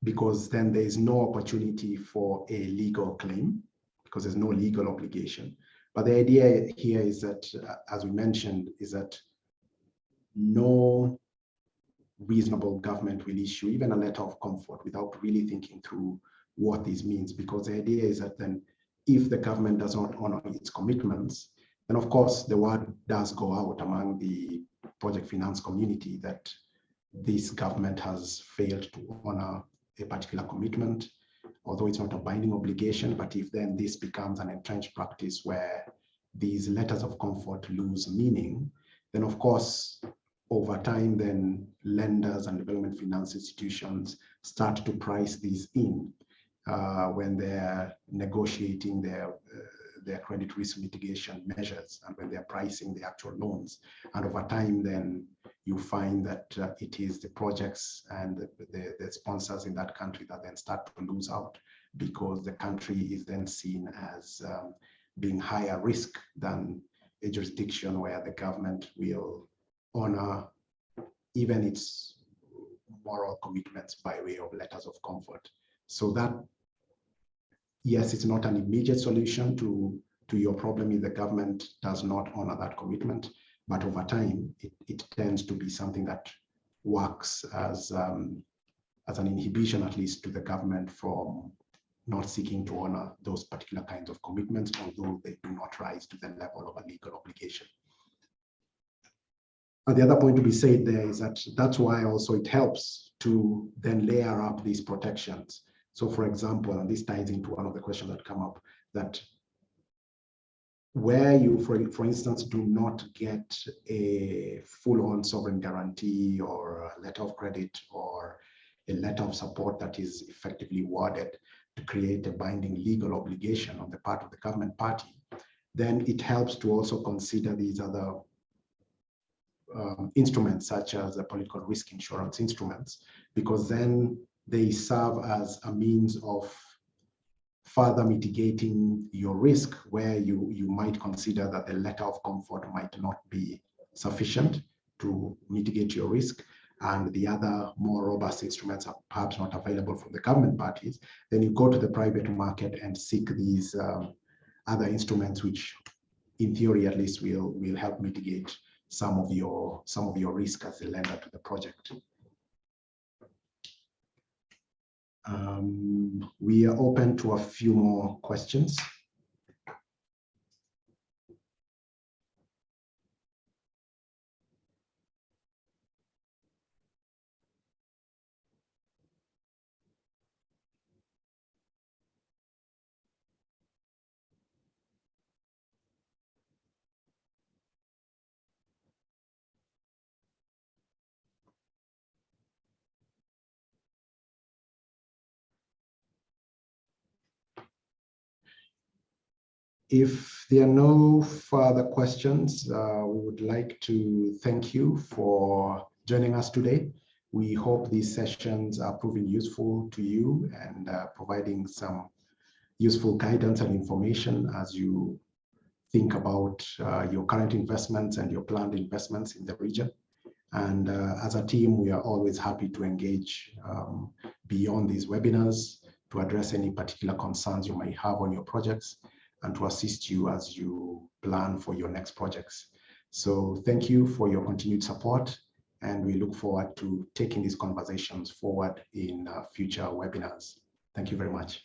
because then there is no opportunity for a legal claim, because there's no legal obligation. But the idea here is that, as we mentioned, is that no reasonable government will issue even a letter of comfort without really thinking through what this means, because the idea is that then if the government does not honor its commitments, then of course the word does go out among the project finance community that this government has failed to honor a particular commitment, although it's not a binding obligation. But if then this becomes an entrenched practice where these letters of comfort lose meaning, then of course over time, then lenders and development finance institutions start to price these in when they're negotiating their credit risk mitigation measures and when they're pricing the actual loans. And over time, then you find that it is the projects and the sponsors in that country that then start to lose out, because the country is then seen as being higher risk than a jurisdiction where the government will honor even its moral commitments by way of letters of comfort. So that, yes, it's not an immediate solution to your problem if the government does not honor that commitment, but over time, it tends to be something that works as an inhibition, at least, to the government from not seeking to honor those particular kinds of commitments, although they do not rise to the level of a legal obligation. And the other point to be said there is that that's why also it helps to then layer up these protections. So for example, and this ties into one of the questions that come up, that where you, for instance, do not get a full-on sovereign guarantee or a letter of credit or a letter of support that is effectively worded to create a binding legal obligation on the part of the government party, then it helps to also consider these other instruments, such as the political risk insurance instruments, because then they serve as a means of further mitigating your risk, where you might consider that the letter of comfort might not be sufficient to mitigate your risk, and the other more robust instruments are perhaps not available from the government parties. Then you go to the private market and seek these other instruments, which in theory at least will help mitigate some of your risk as a lender to the project. We are open to a few more questions. If there are no further questions, we would like to thank you for joining us today. We hope these sessions are proving useful to you and providing some useful guidance and information as you think about your current investments and your planned investments in the region. And as a team, we are always happy to engage beyond these webinars to address any particular concerns you may have on your projects and to assist you as you plan for your next projects. So thank you for your continued support, and we look forward to taking these conversations forward in future webinars. Thank you very much.